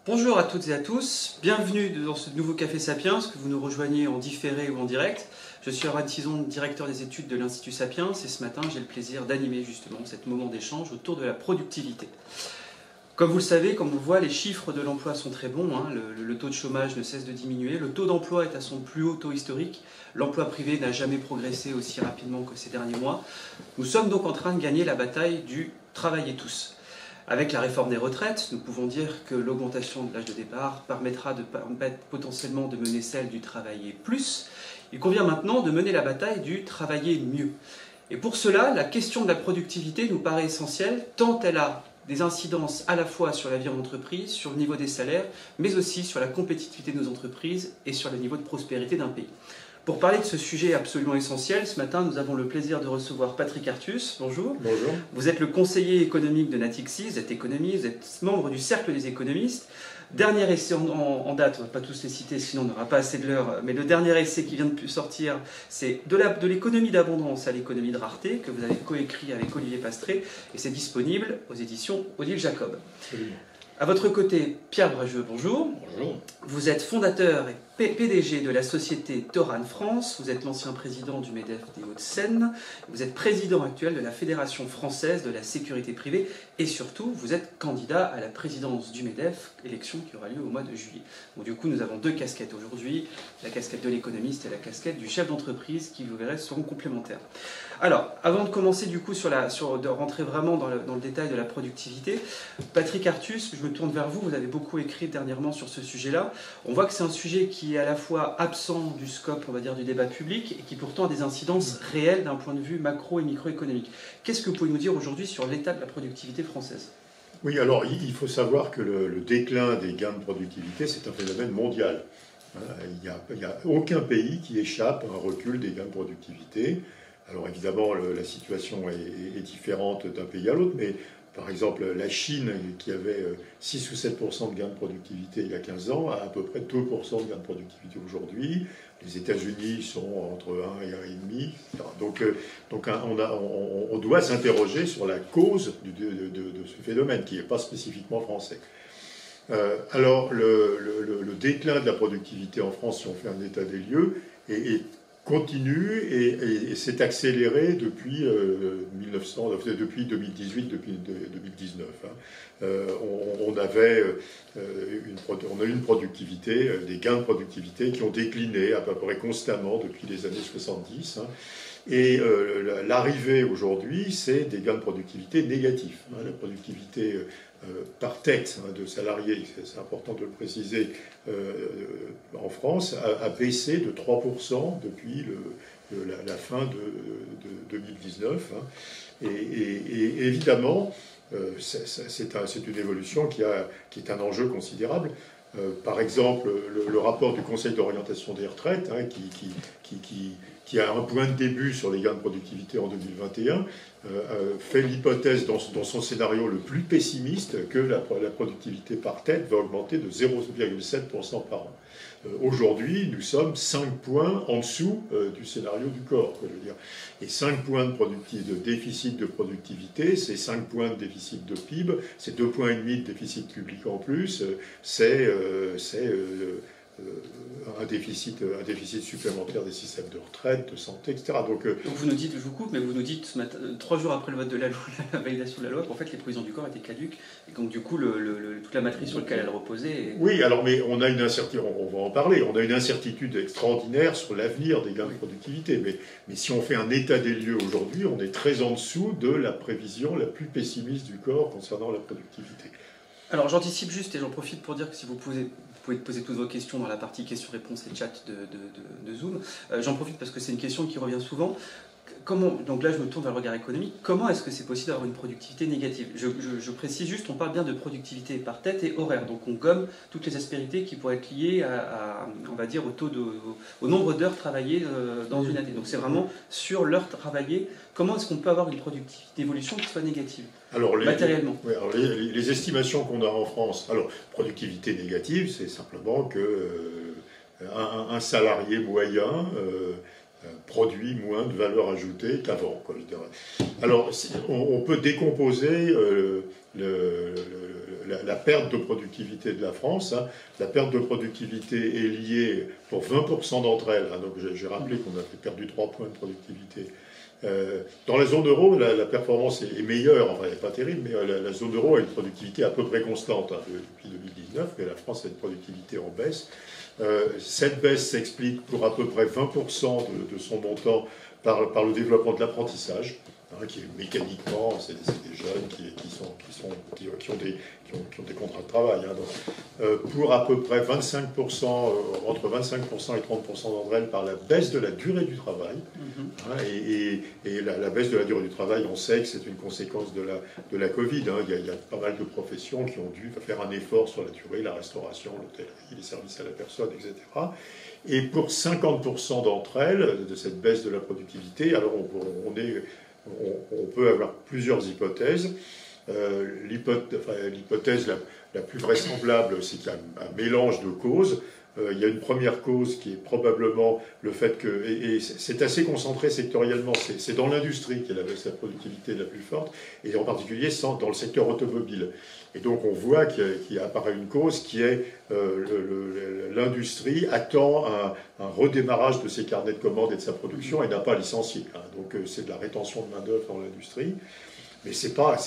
Bonjour à toutes et à tous, bienvenue dans ce nouveau Café Sapiens, que vous nous rejoignez en différé ou en direct. Je suis Erwan Tison, directeur des études de l'Institut Sapiens, et ce matin j'ai le plaisir d'animer justement cet moment d'échange autour de la productivité. Comme vous le savez, comme on le voit, les chiffres de l'emploi sont très bons, le taux de chômage ne cesse de diminuer, le taux d'emploi est à son plus haut taux historique, l'emploi privé n'a jamais progressé aussi rapidement que ces derniers mois. Nous sommes donc en train de gagner la bataille du travailler tous. Avec la réforme des retraites, nous pouvons dire que l'augmentation de l'âge de départ permettra potentiellement de mener celle du travailler plus. Il convient maintenant de mener la bataille du travailler mieux. Et pour cela, la question de la productivité nous paraît essentielle, tant elle a des incidences à la fois sur la vie en entreprise, sur le niveau des salaires, mais aussi sur la compétitivité de nos entreprises et sur le niveau de prospérité d'un pays. Pour parler de ce sujet absolument essentiel, ce matin, nous avons le plaisir de recevoir Patrick Artus. Bonjour. Bonjour. Vous êtes le conseiller économique de Natixis, vous êtes économiste, vous êtes membre du Cercle des économistes. Dernier essai en date, on ne va pas tous les citer, sinon on n'aura pas assez de l'heure, mais le dernier essai qui vient de sortir, c'est de l'économie d'abondance à l'économie de rareté, que vous avez coécrit avec Olivier Pastré, et c'est disponible aux éditions Odile Jacob. Absolument. À votre côté, Pierre Brageux, bonjour. Bonjour. Vous êtes fondateur et PDG de la société Toran France, vous êtes l'ancien président du MEDEF des Hauts-de-Seine, vous êtes président actuel de la Fédération française de la sécurité privée et surtout, vous êtes candidat à la présidence du MEDEF, élection qui aura lieu au mois de juillet. Donc, du coup, nous avons deux casquettes aujourd'hui, la casquette de l'économiste et la casquette du chef d'entreprise qui, vous verrez, seront complémentaires. Alors, avant de commencer du coup de rentrer vraiment dans le détail de la productivité, Patrick Artus, je me tourne vers vous, vous avez beaucoup écrit dernièrement sur ce sujet-là. On voit que c'est un sujet qui est à la fois absent du scope, on va dire, du débat public et qui pourtant a des incidences réelles d'un point de vue macro et microéconomique. Qu'est-ce que vous pouvez nous dire aujourd'hui sur l'état de la productivité française ? Oui, alors il faut savoir que le déclin des gains de productivité, c'est un phénomène mondial. Il n'y a aucun pays qui échappe à un recul des gains de productivité. Alors évidemment, la situation est différente d'un pays à l'autre, mais par exemple, la Chine, qui avait 6 ou 7% de gains de productivité il y a 15 ans, a à peu près 2% de gains de productivité aujourd'hui. Les États-Unis sont entre 1 et 1,5, etc. Donc on doit s'interroger sur la cause de ce phénomène, qui n'est pas spécifiquement français. Alors, le déclin de la productivité en France, si on fait un état des lieux, est continue et s'est accéléré depuis 2018, depuis 2019. On a eu une productivité, des gains de productivité qui ont décliné à peu près constamment depuis les années 70. Et l'arrivée aujourd'hui, c'est des gains de productivité négatifs. La productivité par tête de salariés, c'est important de le préciser, en France, a baissé de 3% depuis la fin de 2019. Et évidemment, c'est une évolution qui est un enjeu considérable. Par exemple, le rapport du Conseil d'orientation des retraites, qui a un point de début sur les gains de productivité en 2021, fait l'hypothèse dans son scénario le plus pessimiste que la productivité par tête va augmenter de 0,7% par an. Aujourd'hui, nous sommes 5 points en dessous du scénario du corps, je veux dire. Et 5 points de déficit de productivité, c'est 5 points de déficit de PIB, c'est 2,5 points de déficit public en plus, c'est un déficit supplémentaire des systèmes de retraite, de santé, etc. Donc vous nous dites, je vous coupe, mais vous nous dites ce matin, 3 jours après le vote de la loi, la validation de la loi, qu'en fait les provisions du corps étaient caduques, et donc du coup toute la matrice sur laquelle elle reposait... Oui, alors mais on a une incertitude, on va en parler, on a une incertitude extraordinaire sur l'avenir des gains de productivité, mais si on fait un état des lieux aujourd'hui, on est très en dessous de la prévision la plus pessimiste du corps concernant la productivité. Alors j'anticipe juste et j'en profite pour dire que si vous pouvez poser toutes vos questions dans la partie questions-réponses et chat de Zoom. J'en profite parce que c'est une question qui revient souvent. Donc là je me tourne vers le regard économique, comment est-ce que c'est possible d'avoir une productivité négative ? Je précise juste, on parle bien de productivité par tête et horaire, donc on gomme toutes les aspérités qui pourraient être liées on va dire, au nombre d'heures travaillées dans une année. Donc c'est vraiment sur l'heure travaillée, comment est-ce qu'on peut avoir une productivité d'évolution qui soit négative, matériellement ? Les estimations qu'on a en France, alors productivité négative, c'est simplement que un salarié moyen produit moins de valeur ajoutée qu'avant, quoi, je dirais. Alors, on peut décomposer la perte de productivité de la France. Hein. La perte de productivité est liée pour 20% d'entre elles. Hein, donc j'ai rappelé qu'on avait perdu 3 points de productivité. Dans la zone euro, la performance est meilleure, enfin elle n'est pas terrible, mais la zone euro a une productivité à peu près constante hein, depuis 2019, mais la France a une productivité en baisse. Cette baisse s'explique pour à peu près 20% de son montant par le développement de l'apprentissage, hein, qui est mécaniquement, c'est des jeunes qui ont des contrats de travail. Hein, donc, pour à peu près 25%, entre 25% et 30% d'entre elles, par la baisse de la durée du travail. Hein, et la baisse de la durée du travail, on sait que c'est une conséquence de la Covid. Hein. Il y a pas mal de professions qui ont dû faire un effort sur la durée, la restauration, l'hôtellerie, les services à la personne, etc. Et pour 50% d'entre elles, de cette baisse de la productivité, alors on peut avoir plusieurs hypothèses. L'hypothèse la plus vraisemblable, c'est qu'il y a un mélange de causes. Il y a une première cause qui est probablement le fait que, et c'est assez concentré sectoriellement, c'est dans l'industrie qu'elle avait sa productivité la plus forte, et en particulier dans le secteur automobile. Et donc on voit qu'il apparaît une cause qui est l'industrie attend un redémarrage de ses carnets de commandes et de sa production et n'a pas licencié. Hein. Donc c'est de la rétention de main-d'œuvre dans l'industrie, mais c'est pas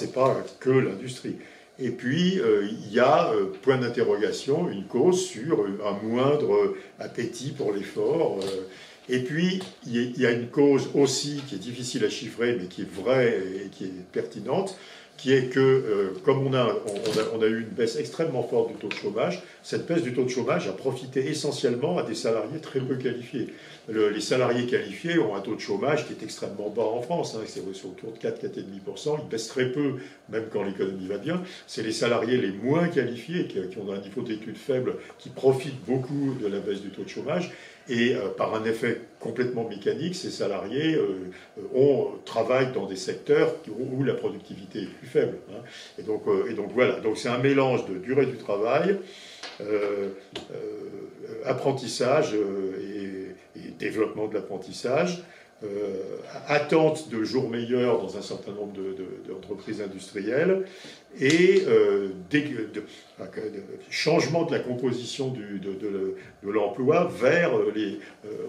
que l'industrie. Et puis, il y a, point d'interrogation, une cause sur un moindre appétit pour l'effort. Et puis, il y a une cause aussi qui est difficile à chiffrer, mais qui est vraie et qui est pertinente, qui est que, comme on a eu une baisse extrêmement forte du taux de chômage, cette baisse du taux de chômage a profité essentiellement à des salariés très peu qualifiés. Les salariés qualifiés ont un taux de chômage qui est extrêmement bas en France, hein, c'est autour de 4-4,5%, ils baissent très peu, même quand l'économie va bien. C'est les salariés les moins qualifiés, qui ont un niveau d'études faible, qui profitent beaucoup de la baisse du taux de chômage. Et par un effet complètement mécanique, ces salariés travaillent dans des secteurs où la productivité est plus faible. Hein. Et donc voilà, donc c'est un mélange de durée du travail, apprentissage et développement de l'apprentissage, attente de jours meilleurs dans un certain nombre d'entreprises industrielles et changement de la composition de l'emploi vers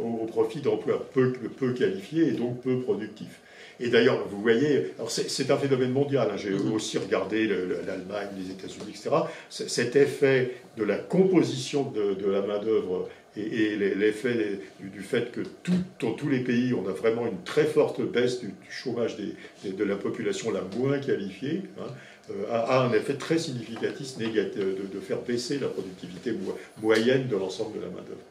au profit d'emplois peu qualifiés et donc peu productifs. Et d'ailleurs, vous voyez, c'est un phénomène mondial, hein, j'ai aussi regardé l'Allemagne, les États-Unis, etc. Cet effet de la composition de la main-d'œuvre et l'effet du fait que dans tous les pays, on a vraiment une très forte baisse du chômage de la population la moins qualifiée, hein, a un effet très significatif négatif de faire baisser la productivité moyenne de l'ensemble de la main-d'œuvre.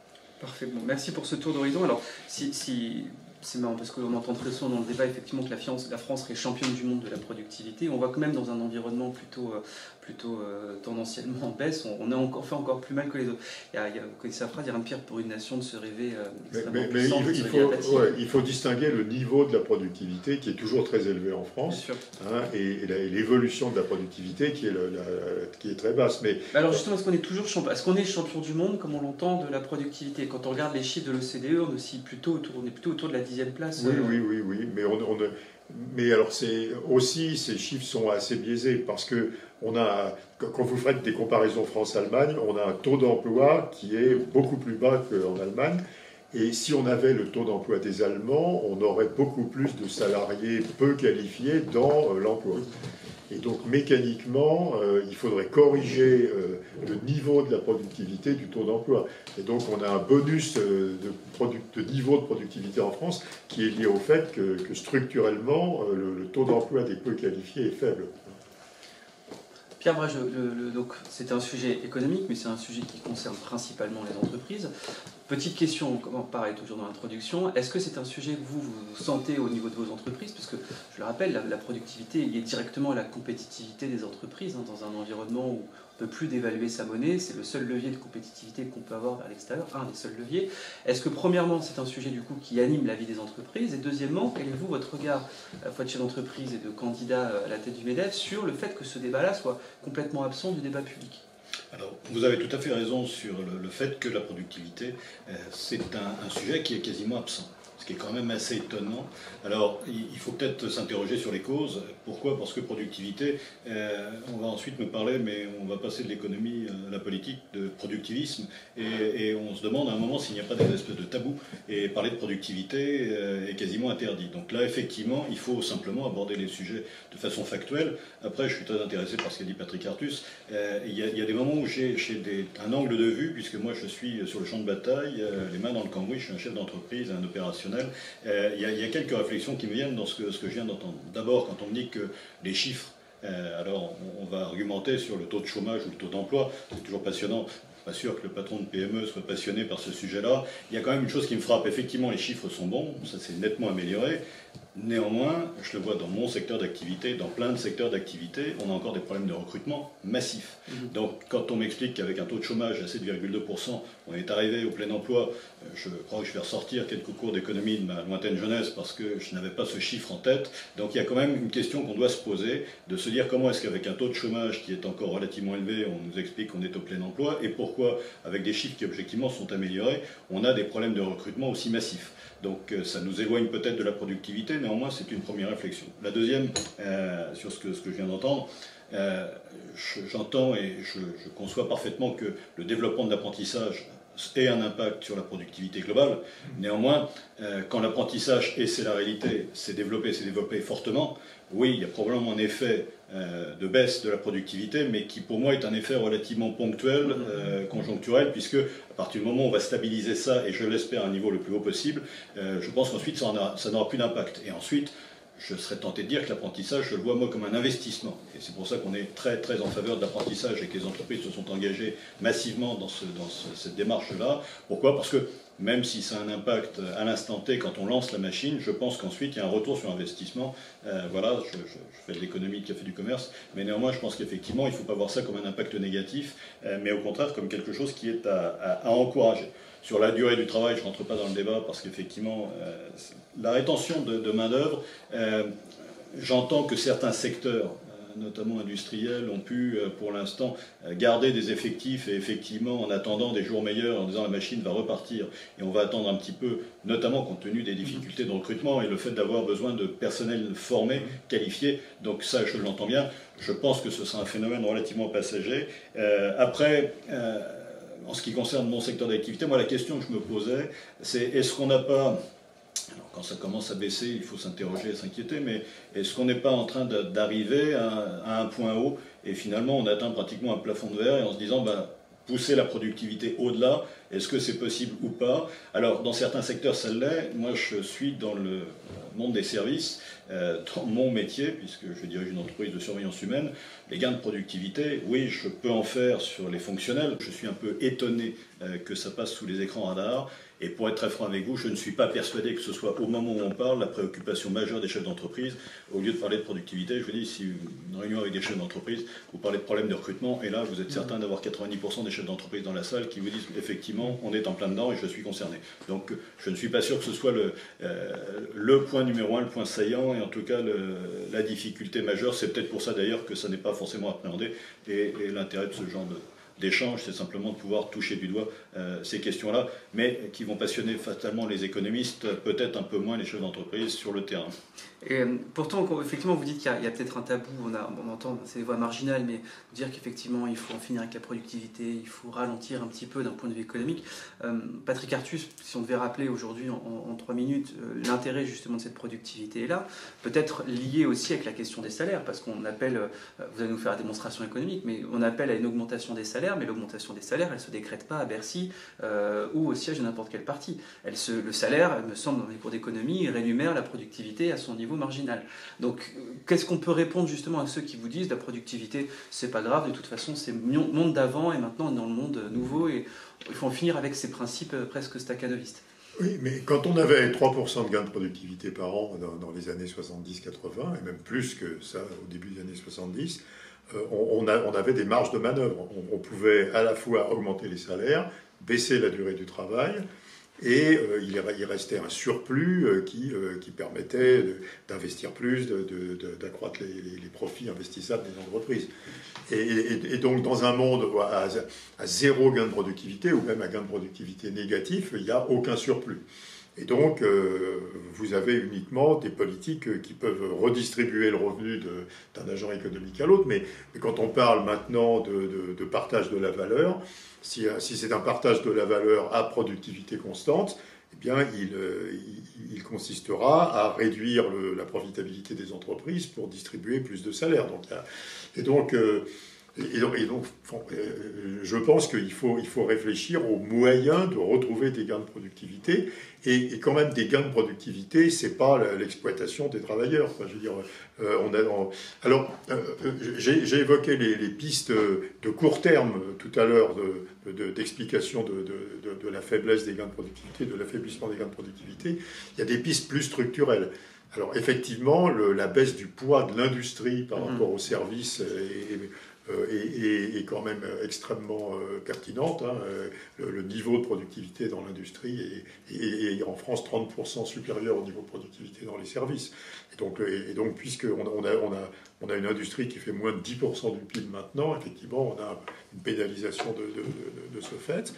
Parfait. Bon, merci pour ce tour d'horizon. Alors, c'est marrant parce qu'on entend très souvent dans le débat effectivement que la France serait championne du monde de la productivité. On voit que même dans un environnement plutôt tendanciellement en baisse, on fait encore plus mal que les autres. Vous connaissez sa phrase, il y a rien de pire pour une nation de se rêver extrêmement puissante, il faut distinguer le niveau de la productivité qui est toujours très élevé en France, hein, et l'évolution de la productivité qui est très basse. Mais alors justement, est-ce qu'on est champion du monde comme on l'entend de la productivité? Quand on regarde les chiffres de l'OCDE, on est plutôt autour de la 10e place. Oui, mais alors aussi ces chiffres sont assez biaisés parce que quand vous faites des comparaisons France-Allemagne, on a un taux d'emploi qui est beaucoup plus bas qu'en Allemagne. Et si on avait le taux d'emploi des Allemands, on aurait beaucoup plus de salariés peu qualifiés dans l'emploi. Et donc mécaniquement, il faudrait corriger le niveau de la productivité du taux d'emploi. Et donc on a un bonus de niveau de productivité en France qui est lié au fait que structurellement, le taux d'emploi des peu qualifiés est faible. Pierre Brage, donc c'est un sujet économique, mais c'est un sujet qui concerne principalement les entreprises. Petite question, pareil, toujours dans l'introduction, est-ce que c'est un sujet que vous sentez au niveau de vos entreprises? Parce que, je le rappelle, la productivité est liée directement à la compétitivité des entreprises, hein, dans un environnement où on ne peut plus dévaluer sa monnaie, c'est le seul levier de compétitivité qu'on peut avoir vers l'extérieur, un des seuls leviers. Est-ce que, premièrement, c'est un sujet du coup qui anime la vie des entreprises? Et deuxièmement, quel est votre regard, à la fois de chef d'entreprise et de candidat à la tête du MEDEF, sur le fait que ce débat-là soit complètement absent du débat public? Alors, vous avez tout à fait raison sur le fait que la productivité, c'est un sujet qui est quasiment absent. ce qui est quand même assez étonnant. Alors, il faut peut-être s'interroger sur les causes. Pourquoi? Parce que productivité, on va ensuite me parler, mais on va passer de l'économie à la politique, de productivisme, et on se demande à un moment s'il n'y a pas des espèces de tabous, et parler de productivité est quasiment interdit. Donc là, effectivement, il faut simplement aborder les sujets de façon factuelle. Après, je suis très intéressé par ce qu'a dit Patrick Artus. Il y a des moments où j'ai un angle de vue, puisque moi je suis sur le champ de bataille, les mains dans le cambouis, je suis un chef d'entreprise, un opérationnel. Il y a quelques réflexions qui me viennent dans ce que je viens d'entendre. D'abord, quand on me dit que les chiffres, alors on va argumenter sur le taux de chômage ou le taux d'emploi, c'est toujours passionnant. Pas sûr que le patron de PME soit passionné par ce sujet-là. Il y a quand même une chose qui me frappe. Effectivement, les chiffres sont bons, ça s'est nettement amélioré. Néanmoins, je le vois dans mon secteur d'activité, dans plein de secteurs d'activité, on a encore des problèmes de recrutement massifs. Donc quand on m'explique qu'avec un taux de chômage à 7,2%, on est arrivé au plein emploi, je crois que je vais ressortir quelques cours d'économie de ma lointaine jeunesse parce que je n'avais pas ce chiffre en tête. Donc il y a quand même une question qu'on doit se poser, de se dire comment est-ce qu'avec un taux de chômage qui est encore relativement élevé, on nous explique qu'on est au plein emploi, et pourquoi, avec des chiffres qui objectivement sont améliorés, on a des problèmes de recrutement aussi massifs. Donc ça nous éloigne peut-être de la productivité, néanmoins c'est une première réflexion. La deuxième, sur ce que je viens d'entendre, j'entends et je conçois parfaitement que le développement de l'apprentissage ait un impact sur la productivité globale. Néanmoins, quand l'apprentissage, et c'est la réalité, s'est développé fortement, oui, il y a probablement un effet de baisse de la productivité, mais qui pour moi est un effet relativement ponctuel, conjoncturel, puisque à partir du moment où on va stabiliser ça, et je l'espère à un niveau le plus haut possible, je pense qu'ensuite ça n'aura plus d'impact. Et ensuite, je serais tenté de dire que l'apprentissage, je le vois moi comme un investissement. Et c'est pour ça qu'on est très très en faveur de l'apprentissage et que les entreprises se sont engagées massivement dans cette démarche-là. Pourquoi? Parce que même si ça a un impact à l'instant T quand on lance la machine, je pense qu'ensuite il y a un retour sur investissement. Voilà, je fais de l'économie, de café du commerce, mais néanmoins je pense qu'effectivement il ne faut pas voir ça comme un impact négatif, mais au contraire comme quelque chose qui est à encourager. Sur la durée du travail, je ne rentre pas dans le débat parce qu'effectivement, la rétention de main-d'œuvre, j'entends que certains secteurs, notamment industriels, ont pu, pour l'instant, garder des effectifs et effectivement, en attendant des jours meilleurs, en disant la machine va repartir et on va attendre un petit peu, notamment compte tenu des difficultés de recrutement et le fait d'avoir besoin de personnel formé, qualifié. Donc ça, je l'entends bien. Je pense que ce sera un phénomène relativement passager. Après, en ce qui concerne mon secteur d'activité, moi la question que je me posais, c'est est-ce qu'on n'a pas, alors quand ça commence à baisser, il faut s'interroger et s'inquiéter, mais est-ce qu'on n'est pas en train d'arriver à un point haut et finalement on atteint pratiquement un plafond de verre et en se disant pousser la productivité au-delà, est-ce que c'est possible ou pas? Alors dans certains secteurs ça l'est, moi je suis dans le monde des services, dans mon métier, puisque je dirige une entreprise de surveillance humaine, les gains de productivité, oui, je peux en faire sur les fonctionnels. Je suis un peu étonné que ça passe sous les écrans radars. Et pour être très franc avec vous, je ne suis pas persuadé que ce soit au moment où on parle la préoccupation majeure des chefs d'entreprise. Au lieu de parler de productivité, je vous dis, si une réunion avec des chefs d'entreprise, vous parlez de problèmes de recrutement, et là, vous êtes certain d'avoir 90% des chefs d'entreprise dans la salle qui vous disent, effectivement, on est en plein dedans et je suis concerné. Donc, je ne suis pas sûr que ce soit le point numéro un, le point saillant, et en tout cas, la difficulté majeure. C'est peut-être pour ça, d'ailleurs, que ça n'est pas forcément appréhendé, et l'intérêt de ce genre d'échange, c'est simplement de pouvoir toucher du doigt ces questions-là, mais qui vont passionner fatalement les économistes, peut-être un peu moins les chefs d'entreprise sur le terrain. Et pourtant, effectivement, vous dites qu'il y a peut-être un tabou, on entend, c'est des voix marginales, mais dire qu'effectivement, il faut en finir avec la productivité, il faut ralentir un petit peu d'un point de vue économique. Patrick Artus, si on devait rappeler aujourd'hui en 3 minutes l'intérêt justement de cette productivité-là, peut-être lié aussi avec la question des salaires, parce qu'on appelle, vous allez nous faire la démonstration économique, mais on appelle à une augmentation des salaires, mais l'augmentation des salaires, elle ne se décrète pas à Bercy ou au siège de n'importe quel parti. Le salaire, il me semble, dans les cours d'économie, rémunère la productivité à son niveau marginal. Donc, qu'est-ce qu'on peut répondre justement à ceux qui vous disent la productivité, c'est pas grave, de toute façon, c'est le monde d'avant et maintenant on est dans le monde nouveau et il faut en finir avec ces principes presque staccanovistes. Oui, mais quand on avait 3% de gains de productivité par an dans les années 70-80, et même plus que ça au début des années 70, on avait des marges de manœuvre. On pouvait à la fois augmenter les salaires, baisser la durée du travail, et il restait un surplus qui permettait d'investir plus, d'accroître les profits investissables des entreprises. Et donc dans un monde à zéro gain de productivité, ou même à gain de productivité négatif, il n'y a aucun surplus. Et donc, vous avez uniquement des politiques qui peuvent redistribuer le revenu d'un agent économique à l'autre. Mais quand on parle maintenant de partage de la valeur, si c'est un partage de la valeur à productivité constante, eh bien, il consistera à réduire la profitabilité des entreprises pour distribuer plus de salaires. Je pense qu'il faut réfléchir aux moyens de retrouver des gains de productivité. Et quand même, des gains de productivité, c'est pas l'exploitation des travailleurs. Enfin, je veux dire, j'ai évoqué les pistes de court terme tout à l'heure d'explication de la faiblesse des gains de productivité, de l'affaiblissement des gains de productivité. Il y a des pistes plus structurelles. Alors effectivement, la baisse du poids de l'industrie par rapport aux services est quand même extrêmement pertinente. Hein. Le niveau de productivité dans l'industrie est en France 30% supérieur au niveau de productivité dans les services. Et donc puisqu'on a une industrie qui fait moins de 10% du PIB maintenant, effectivement, on a une pénalisation de ce fait.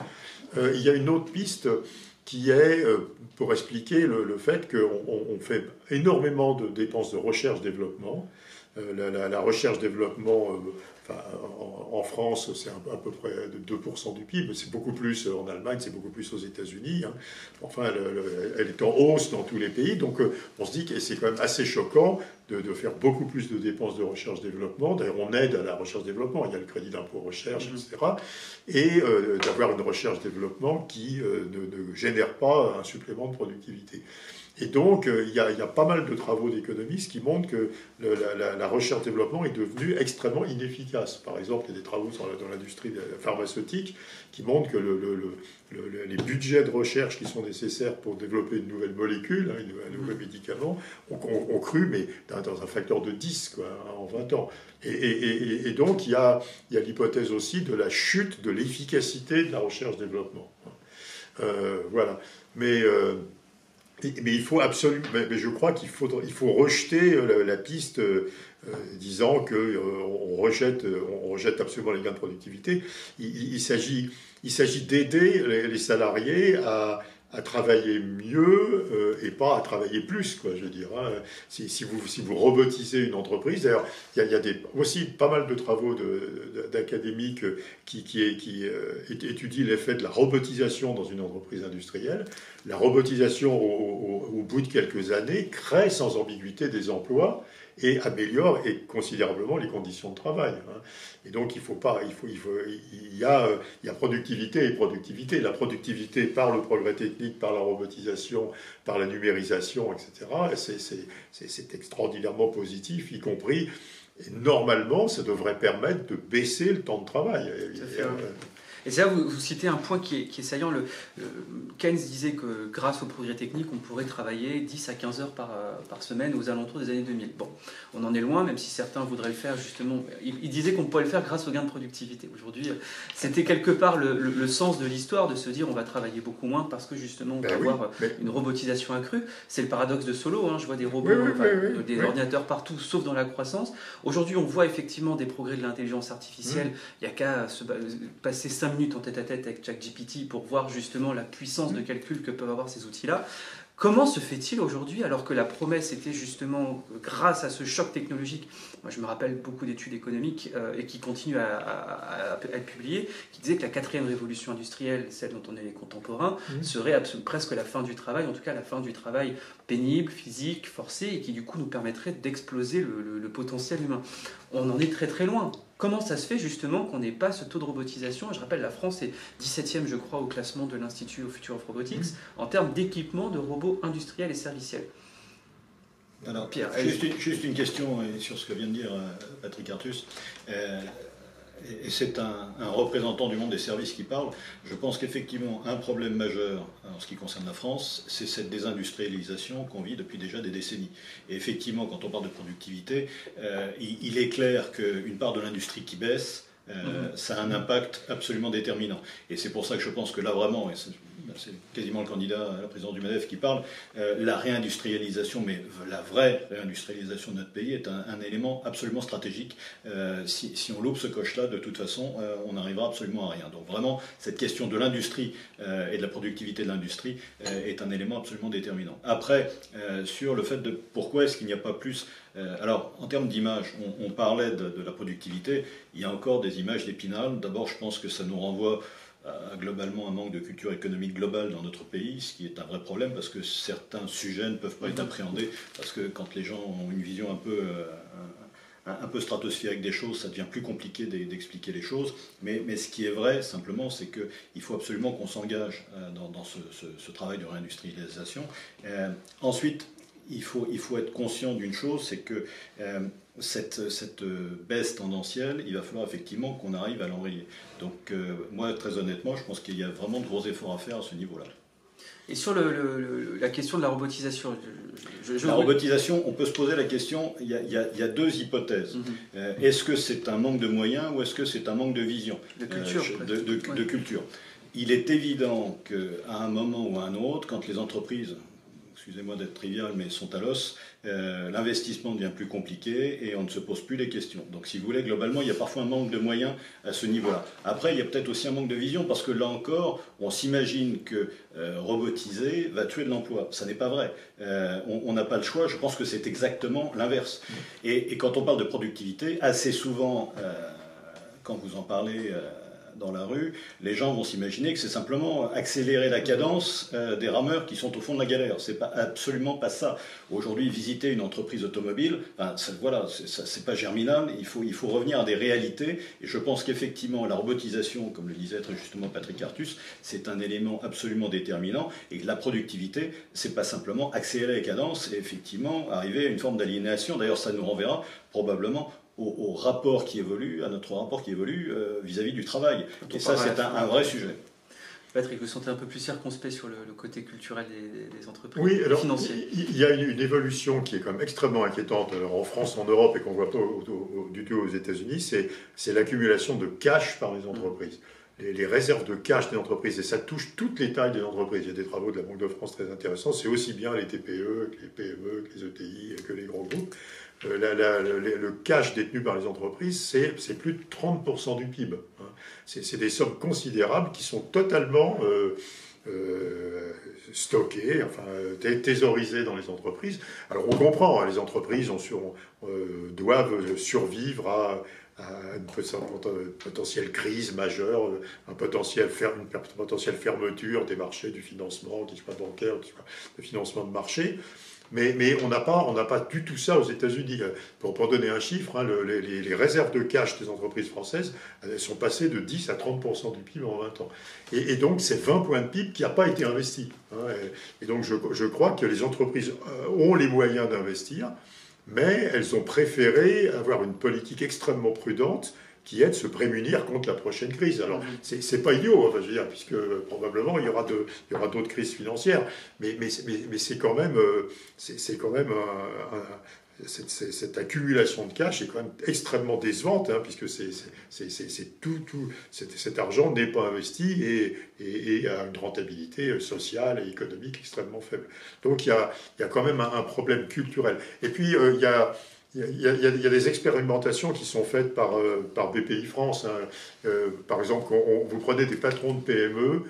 Il y a une autre piste qui est pour expliquer le fait qu'on fait énormément de dépenses de recherche-développement. La recherche-développement, en France, c'est à peu près de 2% du PIB, c'est beaucoup plus en Allemagne, c'est beaucoup plus aux États-Unis. Hein. Enfin, elle est en hausse dans tous les pays, donc on se dit que c'est quand même assez choquant de faire beaucoup plus de dépenses de recherche-développement. D'ailleurs, on aide à la recherche-développement, il y a le crédit d'impôt recherche, etc. Et d'avoir une recherche-développement qui ne génère pas un supplément de productivité. Et donc, il y a pas mal de travaux d'économistes qui montrent que la recherche-développement est devenue extrêmement inefficace. Par exemple, il y a des travaux dans l'industrie pharmaceutique qui montrent que les budgets de recherche qui sont nécessaires pour développer une nouvelle molécule, un nouvel médicament, ont cru, mais dans un facteur de 10 quoi, en 20 ans. Et donc, il y a l'hypothèse aussi de la chute de l'efficacité de la recherche-développement. Voilà. Mais il faut absolument, mais je crois qu'il faut rejeter la piste disant qu'on rejette absolument les gains de productivité. Il s'agit d'aider les salariés à travailler mieux et pas à travailler plus, quoi, je veux dire. Hein. Si vous robotisez une entreprise, d'ailleurs, il y a aussi pas mal de travaux d'académiques qui étudient l'effet de la robotisation dans une entreprise industrielle. La robotisation, au bout de quelques années, crée sans ambiguïté des emplois et améliore considérablement les conditions de travail. Hein. Et donc il y a productivité et productivité. La productivité par le progrès technique, par la robotisation, par la numérisation, etc. C'est extraordinairement positif, y compris. Et normalement, ça devrait permettre de baisser le temps de travail. Et c'est là vous citez un point qui est saillant. Keynes disait que grâce au progrès technique, on pourrait travailler 10 à 15 heures par semaine aux alentours des années 2000. Bon, on en est loin, même si certains voudraient le faire justement. Il disait qu'on pourrait le faire grâce au gain de productivité. Aujourd'hui, c'était quelque part le sens de l'histoire, de se dire on va travailler beaucoup moins parce que justement on va avoir une robotisation accrue. C'est le paradoxe de Solow. Hein. Je vois des robots, des ordinateurs partout, sauf dans la croissance. Aujourd'hui, on voit effectivement des progrès de l'intelligence artificielle. Il n'y a qu'à passer 5 minutes en tête-à-tête avec ChatGPT pour voir justement la puissance de calcul que peuvent avoir ces outils-là. Comment se fait-il aujourd'hui, alors que la promesse était justement, grâce à ce choc technologique, moi je me rappelle beaucoup d'études économiques et qui continuent à être publiées, qui disaient que la 4e révolution industrielle, celle dont on est les contemporains, serait presque la fin du travail, en tout cas la fin du travail pénible, physique, forcé, et qui du coup nous permettrait d'exploser le potentiel humain. On en est très très loin. Comment ça se fait justement qu'on n'ait pas ce taux de robotisation? Je rappelle, la France est 17e, je crois, au classement de l'Institut Future of Robotics en termes d'équipement de robots industriels et serviciels. Alors, Pierre, juste une question sur ce que vient de dire Patrick Artus. Et c'est un représentant du monde des services qui parle. Je pense qu'effectivement, un problème majeur en ce qui concerne la France, c'est cette désindustrialisation qu'on vit depuis déjà des décennies. Et effectivement, quand on parle de productivité, il est clair qu'une part de l'industrie qui baisse ça a un impact absolument déterminant. Et c'est pour ça que je pense que là vraiment, et c'est quasiment le candidat à la présidence du MEDEF qui parle, la réindustrialisation, mais la vraie réindustrialisation de notre pays est un élément absolument stratégique. Si on loupe ce coche-là, de toute façon, on n'arrivera absolument à rien. Donc vraiment, cette question de l'industrie et de la productivité de l'industrie est un élément absolument déterminant. Après, sur le fait de pourquoi est-ce qu'il n'y a pas plus... alors, en termes d'image, on parlait de la productivité, il y a encore des images d'Épinal. D'abord, je pense que ça nous renvoie globalement un manque de culture économique globale dans notre pays, ce qui est un vrai problème parce que certains sujets ne peuvent pas être appréhendés, parce que quand les gens ont une vision un peu stratosphérique des choses, ça devient plus compliqué d'expliquer les choses. Mais ce qui est vrai, simplement, c'est qu'il faut absolument qu'on s'engage dans ce travail de réindustrialisation. Ensuite, il faut être conscient d'une chose, c'est que cette baisse tendancielle, il va falloir effectivement qu'on arrive à l'enrayer. Donc moi, très honnêtement, je pense qu'il y a vraiment de gros efforts à faire à ce niveau-là. Et sur la question de la robotisation, la robotisation, on peut se poser la question, il y a deux hypothèses. Est-ce que c'est un manque de moyens ou est-ce que c'est un manque de vision, de culture? Il est évident qu'à un moment ou à un autre, quand les entreprises, excusez-moi d'être trivial, mais sont à l'os, l'investissement devient plus compliqué et on ne se pose plus les questions. Donc si vous voulez, globalement, il y a parfois un manque de moyens à ce niveau-là. Après, il y a peut-être aussi un manque de vision parce que là encore, on s'imagine que robotiser va tuer de l'emploi. Ça n'est pas vrai. On n'a pas le choix. Je pense que c'est exactement l'inverse. Et quand on parle de productivité, assez souvent, quand vous en parlez... dans la rue, les gens vont s'imaginer que c'est simplement accélérer la cadence des rameurs qui sont au fond de la galère. C'est absolument pas ça. Aujourd'hui, visiter une entreprise automobile, voilà, c'est pas germinal. Il faut revenir à des réalités. Et je pense qu'effectivement, la robotisation, comme le disait très justement Patrick Artus, c'est un élément absolument déterminant. Et la productivité, c'est pas simplement accélérer la cadence et effectivement arriver à une forme d'aliénation. D'ailleurs, ça nous renverra probablement au rapport qui évolue, à notre rapport qui évolue vis-à-vis du travail. Et ça, c'est un vrai sujet. Patrick, vous sentez un peu plus circonspect sur le côté culturel des entreprises, oui, alors, financier. Il y a une évolution qui est quand même extrêmement inquiétante en France, en Europe et qu'on ne voit pas du tout aux États-Unis, c'est l'accumulation de cash par les entreprises. Les réserves de cash des entreprises, et ça touche toutes les tailles des entreprises. Il y a des travaux de la Banque de France très intéressants, c'est aussi bien les TPE que les PME, que les ETI, que les grands groupes. Le cash détenu par les entreprises, c'est plus de 30% du PIB. C'est des sommes considérables qui sont totalement stockées, thésaurisées dans les entreprises. Alors on comprend, les entreprises doivent survivre à une potentielle crise majeure, une potentielle fermeture des marchés, du financement, qu'il soit bancaire, qu'il soit de financement de marché. Mais on n'a pas du tout ça aux États-Unis. Pour donner un chiffre, les réserves de cash des entreprises françaises elles sont passées de 10 à 30% du PIB en 20 ans. Et donc, c'est 20 points de PIB qui n'a pas été investi. Et donc, je crois que les entreprises ont les moyens d'investir, mais elles ont préféré avoir une politique extrêmement prudente qui est de se prémunir contre la prochaine crise. Alors, c'est pas idiot, je veux dire, puisque probablement il y aura d'autres crises financières, mais c'est quand même, cette accumulation de cash est quand même extrêmement décevante, puisque cet argent n'est pas investi et a une rentabilité sociale et économique extrêmement faible. Donc il y a quand même un problème culturel. Et puis il y a des expérimentations qui sont faites par BPI France. Par exemple, vous prenez des patrons de PME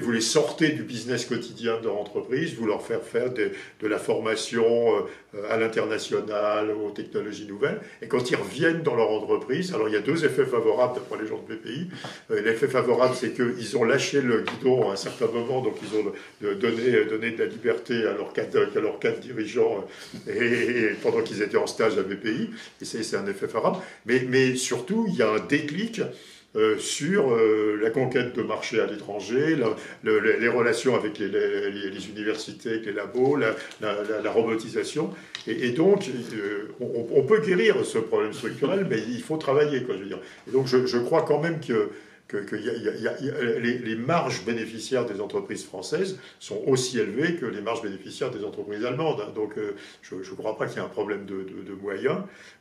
vous les sortez du business quotidien de leur entreprise, vous leur faites faire de la formation à l'international, aux technologies nouvelles, et quand ils reviennent dans leur entreprise, alors il y a deux effets favorables d'après les gens de BPI. L'effet favorable, c'est qu'ils ont lâché le guidon à un certain moment, donc ils ont donné de la liberté à leurs quatre dirigeants et pendant qu'ils étaient en stage à BPI, et c'est un effet favorable. Mais surtout, il y a un déclic sur la conquête de marchés à l'étranger, les relations avec les universités, avec les labos, la robotisation. Et donc, on peut guérir ce problème structurel, mais il faut travailler, je veux dire. Et donc, je crois quand même que les marges bénéficiaires des entreprises françaises sont aussi élevées que les marges bénéficiaires des entreprises allemandes. Donc je ne crois pas qu'il y ait un problème de moyens.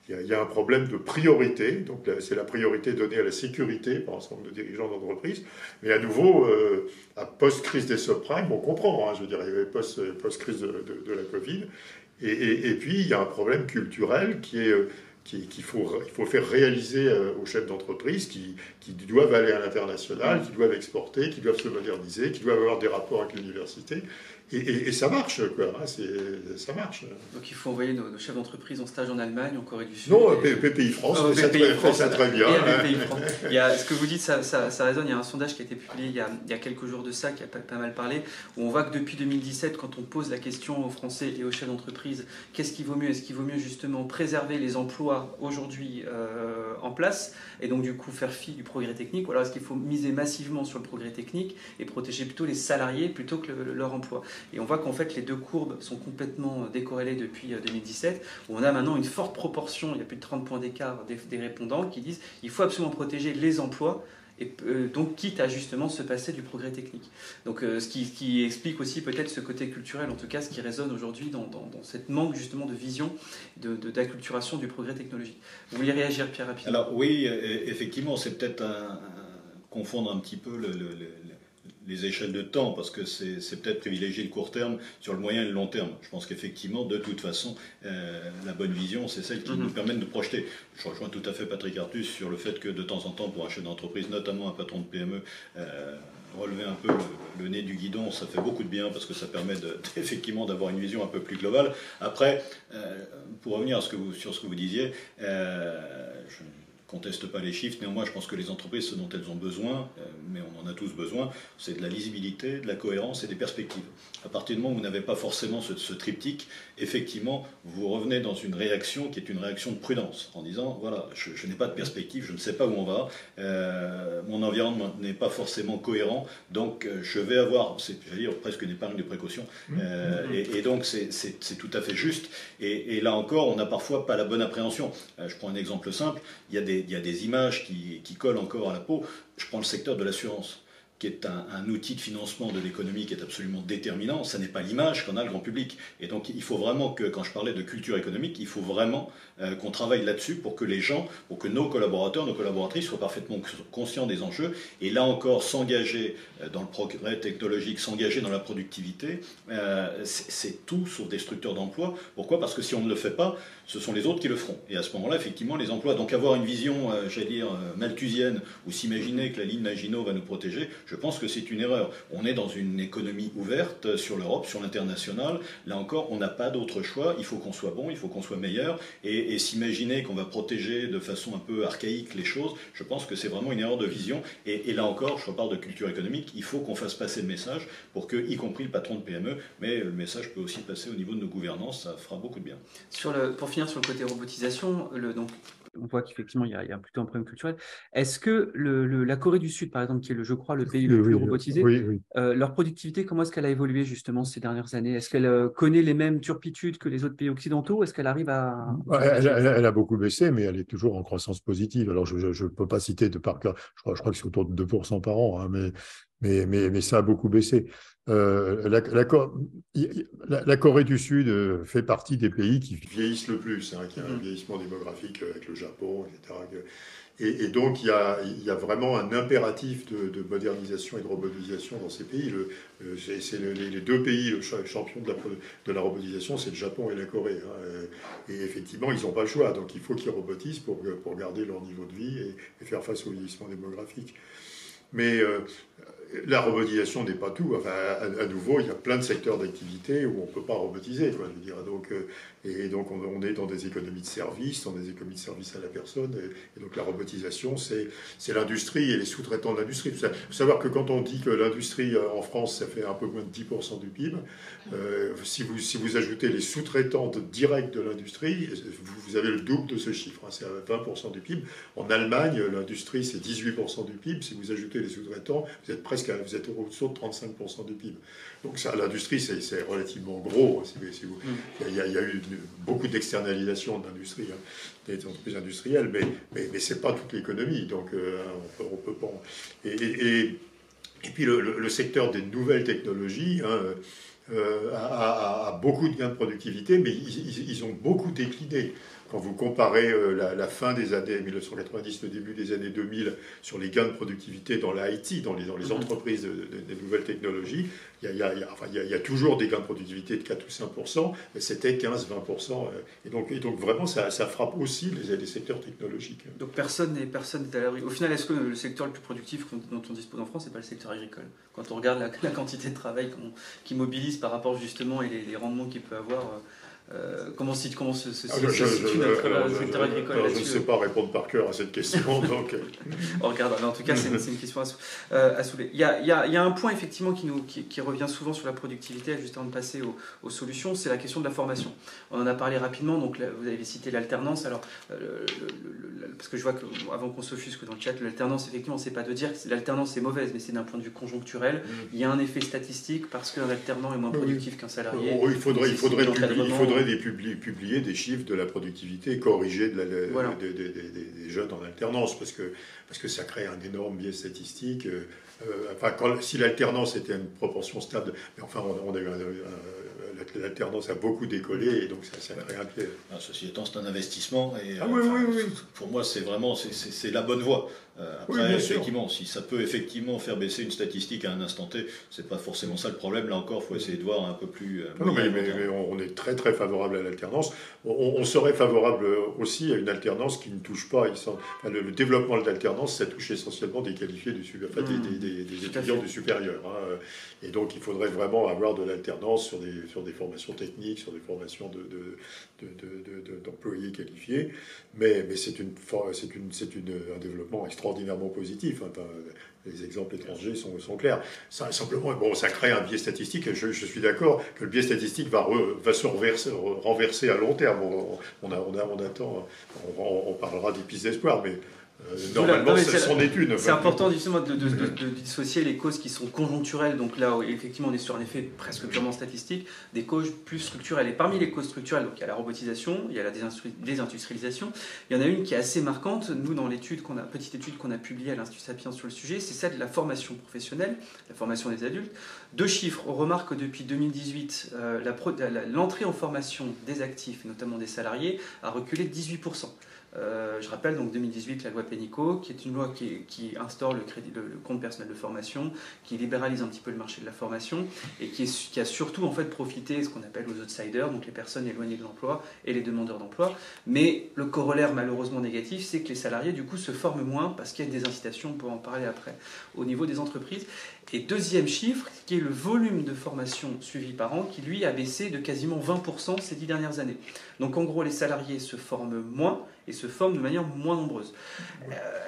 Il y a un problème de priorité. Donc c'est la priorité donnée à la sécurité par un certain nombre de dirigeants d'entreprise. Mais à nouveau, à post-crise des subprimes, on comprend. Je veux dire, il y avait post-crise de la Covid. Et puis il y a un problème culturel qu'il faut faire réaliser aux chefs d'entreprise qui doivent aller à l'international, qui doivent exporter, qui doivent se moderniser, qui doivent avoir des rapports avec l'université. Et ça marche, quoi. Ça marche. Donc il faut envoyer nos chefs d'entreprise en stage en Allemagne, en Corée du Sud. Non, PPI France fait ça très bien. PPI France. Ce que vous dites, ça résonne. Il y a un sondage qui a été publié il y a quelques jours de ça, qui a pas mal parlé, où on voit que depuis 2017, quand on pose la question aux Français et aux chefs d'entreprise, qu'est-ce qui vaut mieux? Est-ce qu'il vaut mieux justement préserver les emplois aujourd'hui en place, et donc du coup faire fi du progrès technique, ou alors est-ce qu'il faut miser massivement sur le progrès technique et protéger plutôt les salariés plutôt que leur emploi? Et on voit qu'en fait les deux courbes sont complètement décorrélées depuis 2017, où on a maintenant une forte proportion, il y a plus de 30 points d'écart des répondants qui disent qu'il faut absolument protéger les emplois, et donc quitte à justement se passer du progrès technique. Donc ce qui explique aussi peut-être ce côté culturel, en tout cas ce qui résonne aujourd'hui dans cette manque justement de vision, d'acculturation du progrès technologique. Vous vouliez réagir, Pierre, rapidement? Alors oui, effectivement, c'est peut-être confondre un petit peu les échelles de temps, parce que c'est peut-être privilégier le court terme sur le moyen et le long terme. Je pense qu'effectivement, de toute façon, la bonne vision, c'est celle qui nous permet de projeter. Je rejoins tout à fait Patrick Artus sur le fait que de temps en temps, pour un chef d'entreprise, notamment un patron de PME, relever un peu le nez du guidon, ça fait beaucoup de bien, parce que ça permet effectivement d'avoir une vision un peu plus globale. Après, pour revenir sur ce que vous disiez, je conteste pas les chiffres, néanmoins je pense que les entreprises, ce dont elles ont besoin, mais on en a tous besoin, c'est de la lisibilité, de la cohérence et des perspectives. À partir du moment où vous n'avez pas forcément ce triptyque, effectivement, vous revenez dans une réaction qui est une réaction de prudence, en disant, voilà, je n'ai pas de perspective, je ne sais pas où on va, mon environnement n'est pas forcément cohérent, donc je vais avoir, j'allais dire, presque une épargne de précaution, et donc c'est tout à fait juste, et là encore, on n'a parfois pas la bonne appréhension. Je prends un exemple simple, il y a des images qui collent encore à la peau. Je prends le secteur de l'assurance, qui est un outil de financement de l'économie qui est absolument déterminant. Ça n'est pas l'image qu'en a le grand public. Et donc il faut vraiment que, quand je parlais de culture économique, il faut vraiment qu'on travaille là-dessus pour que les gens, pour que nos collaborateurs, nos collaboratrices soient parfaitement conscients des enjeux. Et là encore, s'engager dans le progrès technologique, s'engager dans la productivité, c'est tout sauf destructeur d'emplois. Pourquoi? Parce que si on ne le fait pas, ce sont les autres qui le feront. Et à ce moment-là, effectivement, les emplois. Donc avoir une vision, j'allais dire, malthusienne, ou s'imaginer que la ligne Maginot va nous protéger, je pense que c'est une erreur. On est dans une économie ouverte sur l'Europe, sur l'international. Là encore, on n'a pas d'autre choix. Il faut qu'on soit bon, il faut qu'on soit meilleur. Et s'imaginer qu'on va protéger de façon un peu archaïque les choses, je pense que c'est vraiment une erreur de vision. Et là encore, je reparle de culture économique, il faut qu'on fasse passer le message pour que, y compris le patron de PME, mais le message peut aussi passer au niveau de nos gouvernances, ça fera beaucoup de bien. Pour finir sur le côté robotisation, donc on voit qu'effectivement il y a plutôt un problème culturel. Est-ce que la Corée du Sud, par exemple, qui est, je crois, le pays le plus robotisé, leur productivité, comment est-ce qu'elle a évolué justement ces dernières années? Est-ce qu'elle connaît les mêmes turpitudes que les autres pays occidentaux? Est-ce qu'elle arrive à... Elle a beaucoup baissé, mais elle est toujours en croissance positive. Alors je ne peux pas citer de par cœur, je crois que c'est autour de 2% par an, hein, mais ça a beaucoup baissé. La Corée du Sud fait partie des pays qui vieillissent le plus, hein, qui a un vieillissement démographique avec le Japon, etc. Et donc il y a vraiment un impératif de modernisation et de robotisation dans ces pays. C'est les deux pays champions de la robotisation, c'est le Japon et la Corée. Hein. Et effectivement, ils n'ont pas le choix. Donc il faut qu'ils robotisent pour garder leur niveau de vie et faire face au vieillissement démographique. Mais la robotisation n'est pas tout. Enfin, à nouveau, il y a plein de secteurs d'activité où on ne peut pas robotiser. Quoi, je veux dire. Donc on est dans des économies de services, dans des économies de services à la personne. Et donc la robotisation, c'est l'industrie et les sous-traitants de l'industrie. Il faut savoir que quand on dit que l'industrie en France, ça fait un peu moins de 10% du PIB, si vous ajoutez les sous-traitants directs de l'industrie, vous avez le double de ce chiffre. Hein, c'est à 20% du PIB. En Allemagne, l'industrie, c'est 18% du PIB. Si vous ajoutez les sous-traitants, vous êtes presque presque, vous êtes au-dessous de 35% du PIB. Donc ça, l'industrie, c'est relativement gros. Il y a eu beaucoup d'externalisation de l'industrie, hein, des entreprises industrielles, mais c'est pas toute l'économie. Donc on peut pas. Et puis le secteur des nouvelles technologies, hein, a beaucoup de gains de productivité, mais ils ont beaucoup décliné. Quand vous comparez la fin des années 1990, le début des années 2000, sur les gains de productivité dans l'IT, dans les entreprises des nouvelles technologies, il y a toujours des gains de productivité de 4 ou 5%, mais c'était 15-20%. Et donc vraiment, ça frappe aussi les secteurs technologiques. Donc personne n'est à l'abri. Au final, est-ce que le secteur le plus productif dont on dispose en France, c'est pas le secteur agricole? Quand on regarde la quantité de travail qu'il mobilise par rapport justement et les rendements qu'il peut avoir, comment se situe notre secteur agricole là-dessus? Je ne sais pas répondre par cœur à cette question. Donc... On regarde, en tout cas, c'est une question à soulever. Il y a un point effectivement qui revient souvent sur la productivité, juste avant de passer aux solutions, c'est la question de la formation. On en a parlé rapidement, donc là, vous avez cité l'alternance. Alors, parce que je vois qu'avant qu'on s'offusque dans le chat, l'alternance, effectivement, c'est pas de dire que l'alternance est mauvaise, mais c'est d'un point de vue conjoncturel. Il y a un effet statistique parce qu'un alternant est moins productif qu'un salarié. Il faudrait publier des chiffres de la productivité corrigés des jeunes en alternance, parce que ça crée un énorme biais statistique. Si l'alternance était une proportion stable, mais enfin, l'alternance a beaucoup décollé, et donc ça crée un biais. Ceci étant, c'est un investissement, et oui. Pour moi, c'est vraiment c'est la bonne voie. Après, effectivement, si ça peut effectivement faire baisser une statistique à un instant T, c'est pas forcément ça le problème. Là encore, il faut essayer de voir un peu plus. Mais on est très très favorable à l'alternance. On serait favorable aussi à une alternance qui ne touche pas. Le développement de l'alternance, ça touche essentiellement des qualifiés des étudiants du supérieur. Hein. Et donc, il faudrait vraiment avoir de l'alternance sur des formations techniques, sur des formations d'employés qualifiés. Mais c'est un développement extraordinairement positif. Hein. Les exemples étrangers sont clairs. Simplement, ça crée un biais statistique. Je suis d'accord que le biais statistique va se renverser à long terme. On attend, on parlera des pistes d'espoir, mais normalement, c'en est une. C'est important justement de dissocier les causes qui sont conjoncturelles, donc là où effectivement on est sur un effet presque purement statistique, des causes plus structurelles. Et parmi les causes structurelles, donc il y a la robotisation, il y a la désindustrialisation. Il y en a une qui est assez marquante. Nous, dans petite étude qu'on a publiée à l'Institut Sapiens sur le sujet, c'est celle de la formation professionnelle, la formation des adultes. 2 chiffres. On remarque que depuis 2018, l'entrée en formation des actifs, et notamment des salariés, a reculé de 18%. Je rappelle donc 2018 la loi Pénicaud, qui est une loi qui instaure le compte personnel de formation, qui libéralise un petit peu le marché de la formation et qui a surtout en fait profité ce qu'on appelle aux outsiders, donc les personnes éloignées de l'emploi et les demandeurs d'emploi. Mais le corollaire malheureusement négatif, c'est que les salariés du coup se forment moins parce qu'il y a des incitations, on pourra en parler après, au niveau des entreprises. Et deuxième chiffre, qui est le volume de formation suivi par an, qui lui a baissé de quasiment 20% ces 10 dernières années. Donc en gros, les salariés se forment moins et se forment de manière moins nombreuse.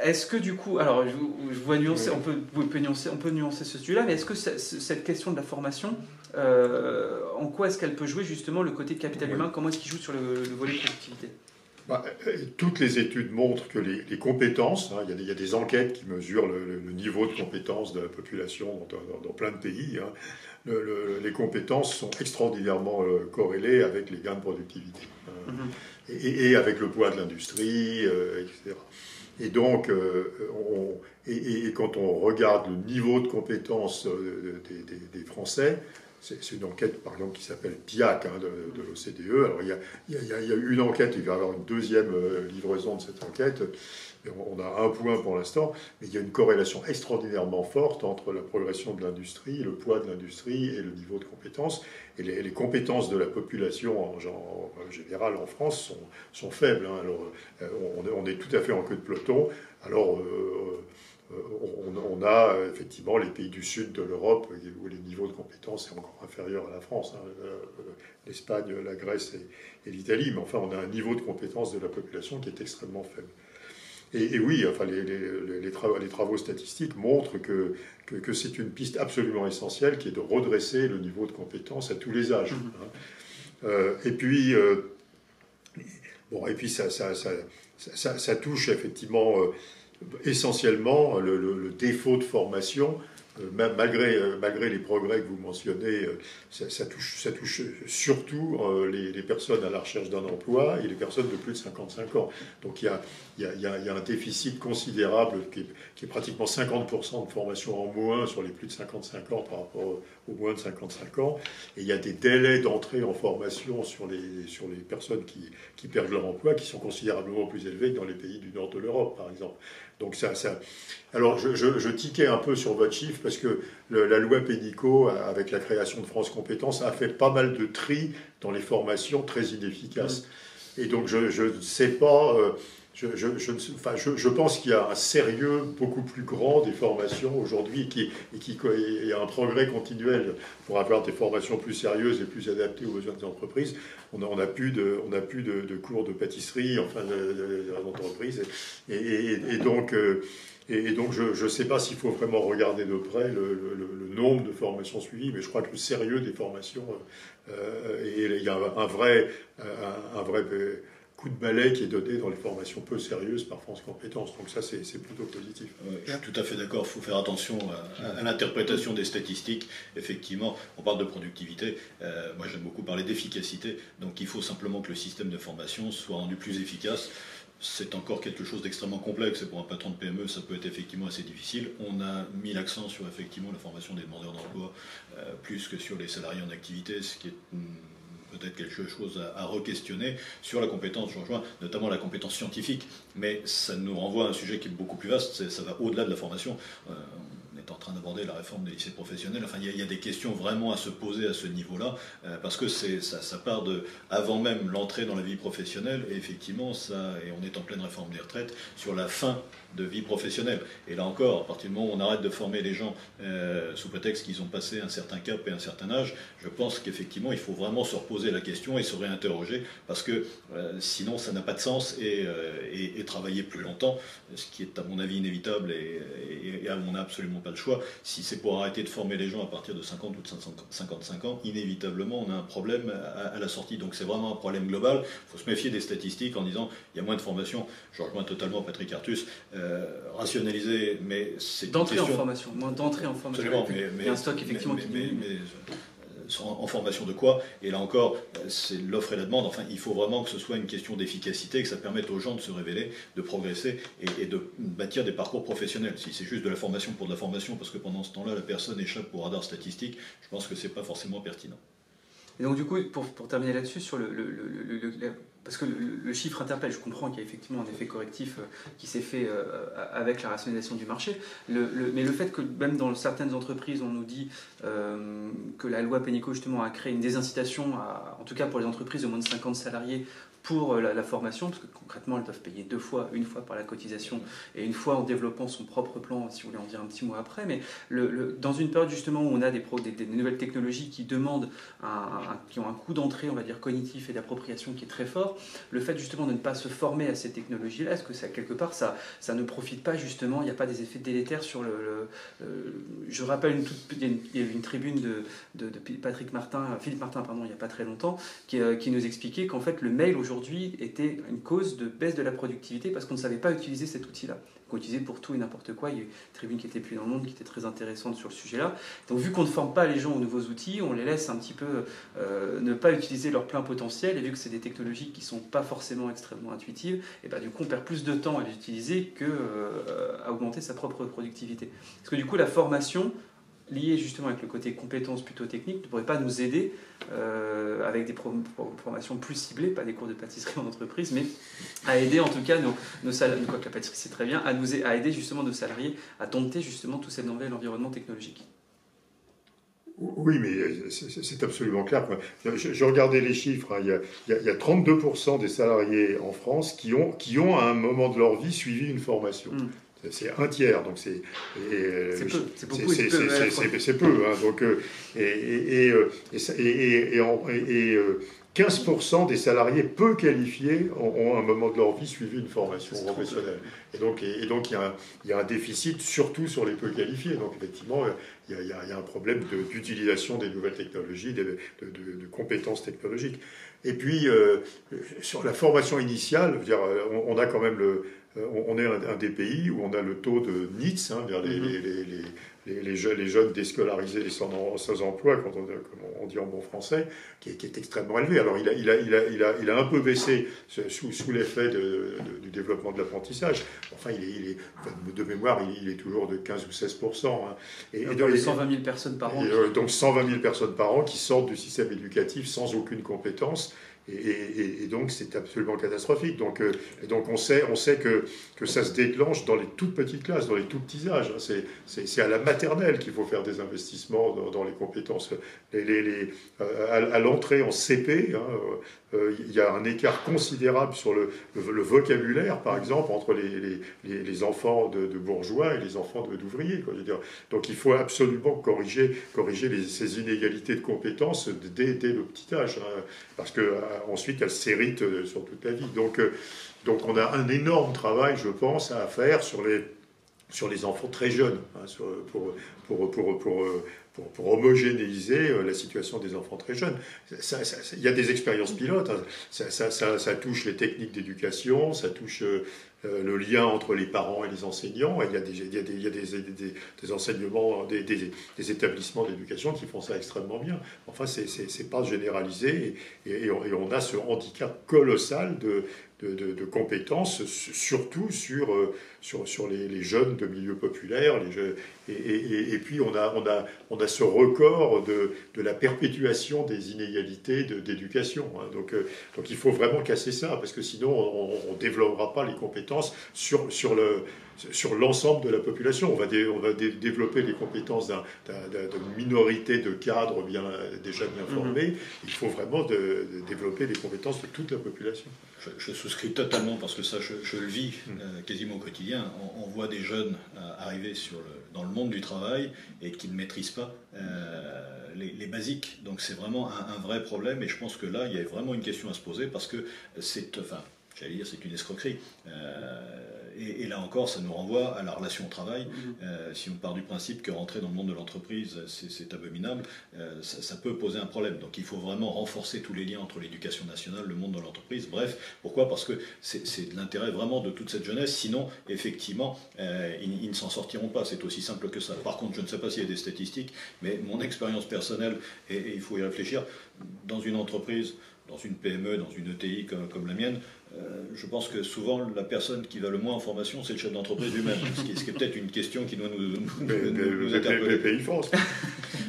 Est-ce que du coup, alors je vois nuancer, on peut nuancer ce sujet-là, mais est-ce que cette question de la formation, en quoi est-ce qu'elle peut jouer justement le côté capital humain? Comment est-ce qu'il joue sur le volet productivité? Toutes les études montrent que les compétences, hein, il y a des enquêtes qui mesurent le niveau de compétence de la population dans plein de pays, hein, les compétences sont extraordinairement corrélées avec les gains de productivité, et avec le poids de l'industrie, etc. Et donc, quand on regarde le niveau de compétence des Français, c'est une enquête, par exemple, qui s'appelle PIAC, hein, de l'OCDE. Alors, il y a eu une enquête, il va y avoir une deuxième livraison de cette enquête. On a un point pour l'instant, mais il y a une corrélation extraordinairement forte entre la progression de l'industrie, le poids de l'industrie et le niveau de compétences. Et les compétences de la population en général en France sont faibles. Hein. Alors, on est tout à fait en queue de peloton. Alors, on a effectivement les pays du sud de l'Europe où les niveaux de compétences sont encore inférieurs à la France, hein, l'Espagne, la Grèce et l'Italie, mais enfin on a un niveau de compétence de la population qui est extrêmement faible. Et oui, enfin les travaux statistiques montrent que c'est une piste absolument essentielle qui est de redresser le niveau de compétence à tous les âges. Hein. Et puis ça touche effectivement essentiellement le défaut de formation malgré les progrès que vous mentionnez, ça touche surtout les personnes à la recherche d'un emploi et les personnes de plus de 55 ans. Donc il y a un déficit considérable qui est pratiquement 50% de formation en moins sur les plus de 55 ans par rapport aux moins de 55 ans. Et il y a des délais d'entrée en formation sur les personnes qui perdent leur emploi qui sont considérablement plus élevés que dans les pays du nord de l'Europe, par exemple. Donc alors je tiquais un peu sur votre chiffre parce que la loi Pénicaud, avec la création de France Compétences, a fait pas mal de tri dans les formations très inefficaces. Et donc je ne sais pas, je pense qu'il y a un sérieux beaucoup plus grand des formations aujourd'hui et y a un progrès continuel pour avoir des formations plus sérieuses et plus adaptées aux besoins des entreprises. On n'a plus de cours de pâtisserie, enfin, d'entreprise. Et donc, je ne sais pas s'il faut vraiment regarder de près le nombre de formations suivies, mais je crois que le sérieux des formations, et il y a un vrai coup de balai qui est donné dans les formations peu sérieuses par France Compétences. Donc ça, c'est plutôt positif. Je suis tout à fait d'accord. Il faut faire attention à l'interprétation des statistiques. Effectivement, on parle de productivité. Moi, j'aime beaucoup parler d'efficacité. Donc il faut simplement que le système de formation soit rendu plus efficace. C'est encore quelque chose d'extrêmement complexe et pour un patron de PME, ça peut être effectivement assez difficile. On a mis l'accent sur effectivement la formation des demandeurs d'emploi plus que sur les salariés en activité, ce qui est peut-être quelque chose à re-questionner. Sur la compétence, je rejoins notamment la compétence scientifique, mais ça nous renvoie à un sujet qui est beaucoup plus vaste, ça va au-delà de la formation. On est en train d'aborder la réforme des lycées professionnels. Enfin, il y a des questions vraiment à se poser à ce niveau-là, parce que ça part avant même l'entrée dans la vie professionnelle, et effectivement, et on est en pleine réforme des retraites, sur la fin de vie professionnelle. Et là encore, à partir du moment où on arrête de former les gens sous prétexte qu'ils ont passé un certain cap et un certain âge, je pense qu'effectivement, il faut vraiment se reposer la question et se réinterroger, parce que sinon, ça n'a pas de sens, et travailler plus longtemps, ce qui est à mon avis inévitable, et on n'a absolument pas le choix. Si c'est pour arrêter de former les gens à partir de 50 ou de 55 ans, inévitablement, on a un problème à la sortie. Donc c'est vraiment un problème global. Il faut se méfier des statistiques en disant il y a moins de formation. Je rejoins totalement Patrick Artus. Rationaliser, mais c'est d'entrée en formation, moins d'entrée en formation. Absolument, il y a un stock effectivement qui diminue. En formation de quoi? Et là encore, c'est l'offre et la demande. Enfin, il faut vraiment que ce soit une question d'efficacité, que ça permette aux gens de se révéler, de progresser et de bâtir des parcours professionnels. Si c'est juste de la formation pour de la formation, parce que pendant ce temps-là, la personne échappe au radar statistique, je pense que c'est pas forcément pertinent. Et donc du coup, pour terminer là-dessus, sur parce que le chiffre interpelle, je comprends qu'il y a effectivement un effet correctif qui s'est fait avec la rationalisation du marché, mais le fait que même dans certaines entreprises, on nous dit que la loi Pénicaud justement a créé une désincitation, en tout cas pour les entreprises de moins de 50 salariés, pour la formation, parce que concrètement, elles doivent payer deux fois, une fois par la cotisation et une fois en développant son propre plan, si vous voulez en dire un petit mot après. Mais dans une période justement où on a des nouvelles technologies qui demandent, qui ont un coût d'entrée, on va dire, cognitif et d'appropriation qui est très fort, le fait justement de ne pas se former à ces technologies-là, est-ce que ça, quelque part, ça ne profite pas justement, il n'y a pas des effets délétères sur je rappelle, il y a eu une tribune de Philippe Martin, il n'y a pas très longtemps, qui nous expliquait qu'en fait, le mail aujourd'hui était une cause de baisse de la productivité parce qu'on ne savait pas utiliser cet outil-là. Qu'on utilisait pour tout et n'importe quoi. Il y a eu une tribune qui était plus dans le monde, qui était très intéressante sur le sujet-là. Donc vu qu'on ne forme pas les gens aux nouveaux outils, on les laisse un petit peu ne pas utiliser leur plein potentiel, et vu que c'est des technologies qui ne sont pas forcément extrêmement intuitives, et ben, du coup on perd plus de temps à les utiliser qu'à augmenter sa propre productivité. Parce que du coup la formation, lié justement avec le côté compétences plutôt techniques, ne pourrait pas nous aider avec des formations plus ciblées, pas des cours de pâtisserie en entreprise, mais à aider en tout cas nos salariés, quoi que la pâtisserie c'est très bien, à aider justement nos salariés à dompter justement tout cet nouvel environnement technologique. Oui, mais c'est absolument clair. Je regardais les chiffres, hein. Il y a 32% des salariés en France qui ont à un moment de leur vie suivi une formation. C'est un tiers, donc c'est peu. Hein, donc, 15% des salariés peu qualifiés ont à un moment de leur vie suivi une formation professionnelle. Et donc il y a un déficit surtout sur les peu qualifiés. Donc effectivement, il y a un problème d'utilisation des nouvelles technologies, de compétences technologiques. Et puis, sur la formation initiale, je veux dire, on a quand même on est un des pays où on a le taux de NEETs, hein, les jeunes déscolarisés et sans emploi, comme on dit en bon français, qui est extrêmement élevé. Alors il a un peu baissé sous l'effet du développement de l'apprentissage. Enfin, de mémoire, il est toujours de 15 ou 16%. Hein. Et donc, 120 000 personnes par an. Donc 120 000 personnes par an qui sortent du système éducatif sans aucune compétence. Et donc c'est absolument catastrophique. Donc on sait que ça se déclenche dans les toutes petites classes, dans les tout petits âges. C'est à la maternelle qu'il faut faire des investissements dans les compétences. À l'entrée en CP, il y a un écart considérable sur le vocabulaire, par exemple, entre les enfants de bourgeois et les enfants d'ouvriers. Donc il faut absolument corriger ces inégalités de compétences dès le petit âge, hein, parce que ensuite elles s'héritent sur toute la vie. Donc on a un énorme travail, je pense, à faire sur les enfants très jeunes, hein, pour homogénéiser la situation des enfants très jeunes. Il y a des expériences pilotes, hein. Ça touche les techniques d'éducation, ça touche le lien entre les parents et les enseignants. Il y a des enseignements, des établissements d'éducation qui font ça extrêmement bien. Enfin, c'est pas généralisé et on a ce handicap colossal de compétences, surtout sur les jeunes de milieux populaires. Et puis on a ce record de la perpétuation des inégalités d'éducation. Hein. Donc il faut vraiment casser ça, parce que sinon on ne développera pas les compétences sur l'ensemble de la population. On va développer les compétences d'une minorité de cadres déjà bien formés. Il faut vraiment développer les compétences de toute la population. Je souscris totalement, parce que ça, je le vis quasiment au quotidien. On voit des jeunes arriver dans le monde du travail et qui ne maîtrisent pas les basiques. Donc c'est vraiment un vrai problème, et je pense que là, il y a vraiment une question à se poser, parce que c'est une escroquerie. Et là encore, ça nous renvoie à la relation au travail. Si on part du principe que rentrer dans le monde de l'entreprise, c'est abominable, ça peut poser un problème. Donc il faut vraiment renforcer tous les liens entre l'éducation nationale, le monde de l'entreprise. Bref, pourquoi ? Parce que c'est de l'intérêt vraiment de toute cette jeunesse. Sinon, effectivement, ils ne s'en sortiront pas. C'est aussi simple que ça. Par contre, je ne sais pas s'il y a des statistiques, mais mon expérience personnelle, et il faut y réfléchir, dans une entreprise, dans une PME, dans une ETI comme la mienne, je pense que souvent la personne qui va le moins en formation, c'est le chef d'entreprise lui-même, ce qui est peut-être une question qui doit nous interpeller. Les pays France.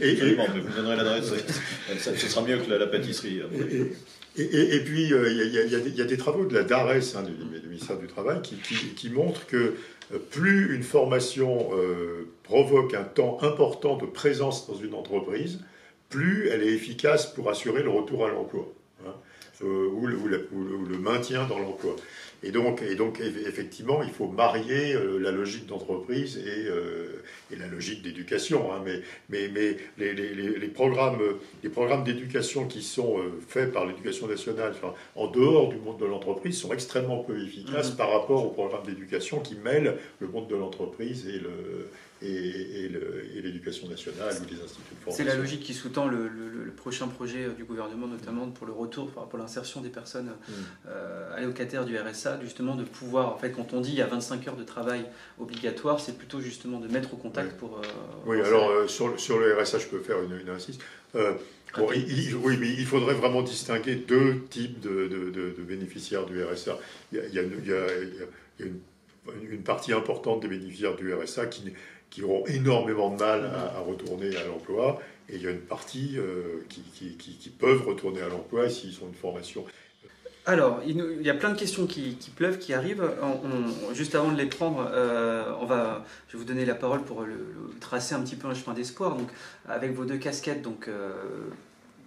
Absolument, mais vous donnerez l'adresse, ce sera mieux que la pâtisserie. Et puis il y a des travaux de la DARES, hein, du ministère du Travail, qui montrent que plus une formation provoque un temps important de présence dans une entreprise, plus elle est efficace pour assurer le retour à l'emploi. Hein, ou le maintien dans l'emploi. Et donc, effectivement, il faut marier la logique d'entreprise et la logique d'éducation. Hein. Mais les programmes d'éducation qui sont faits par l'éducation nationale, en dehors du monde de l'entreprise, sont extrêmement peu efficaces par rapport aux programmes d'éducation qui mêlent le monde de l'entreprise et l'éducation nationale ou les instituts de formation. C'est la logique qui sous-tend le prochain projet du gouvernement, notamment pour le retour, pour l'insertion des personnes allocataires du RSA, justement de pouvoir, en fait, quand on dit il y a 25 heures de travail obligatoire, c'est plutôt justement de mettre au contact pour... oui, alors sur le RSA, je peux faire une insiste. Oui, mais il faudrait vraiment distinguer deux types de bénéficiaires du RSA. Il y a une partie importante des bénéficiaires du RSA qui auront énormément de mal à retourner à l'emploi, et il y a une partie qui peuvent retourner à l'emploi s'ils ont une formation. Alors, il y a plein de questions qui pleuvent, qui arrivent. Juste avant de les prendre, je vais vous donner la parole pour tracer un petit peu un chemin d'espoir. Donc, avec vos deux casquettes, donc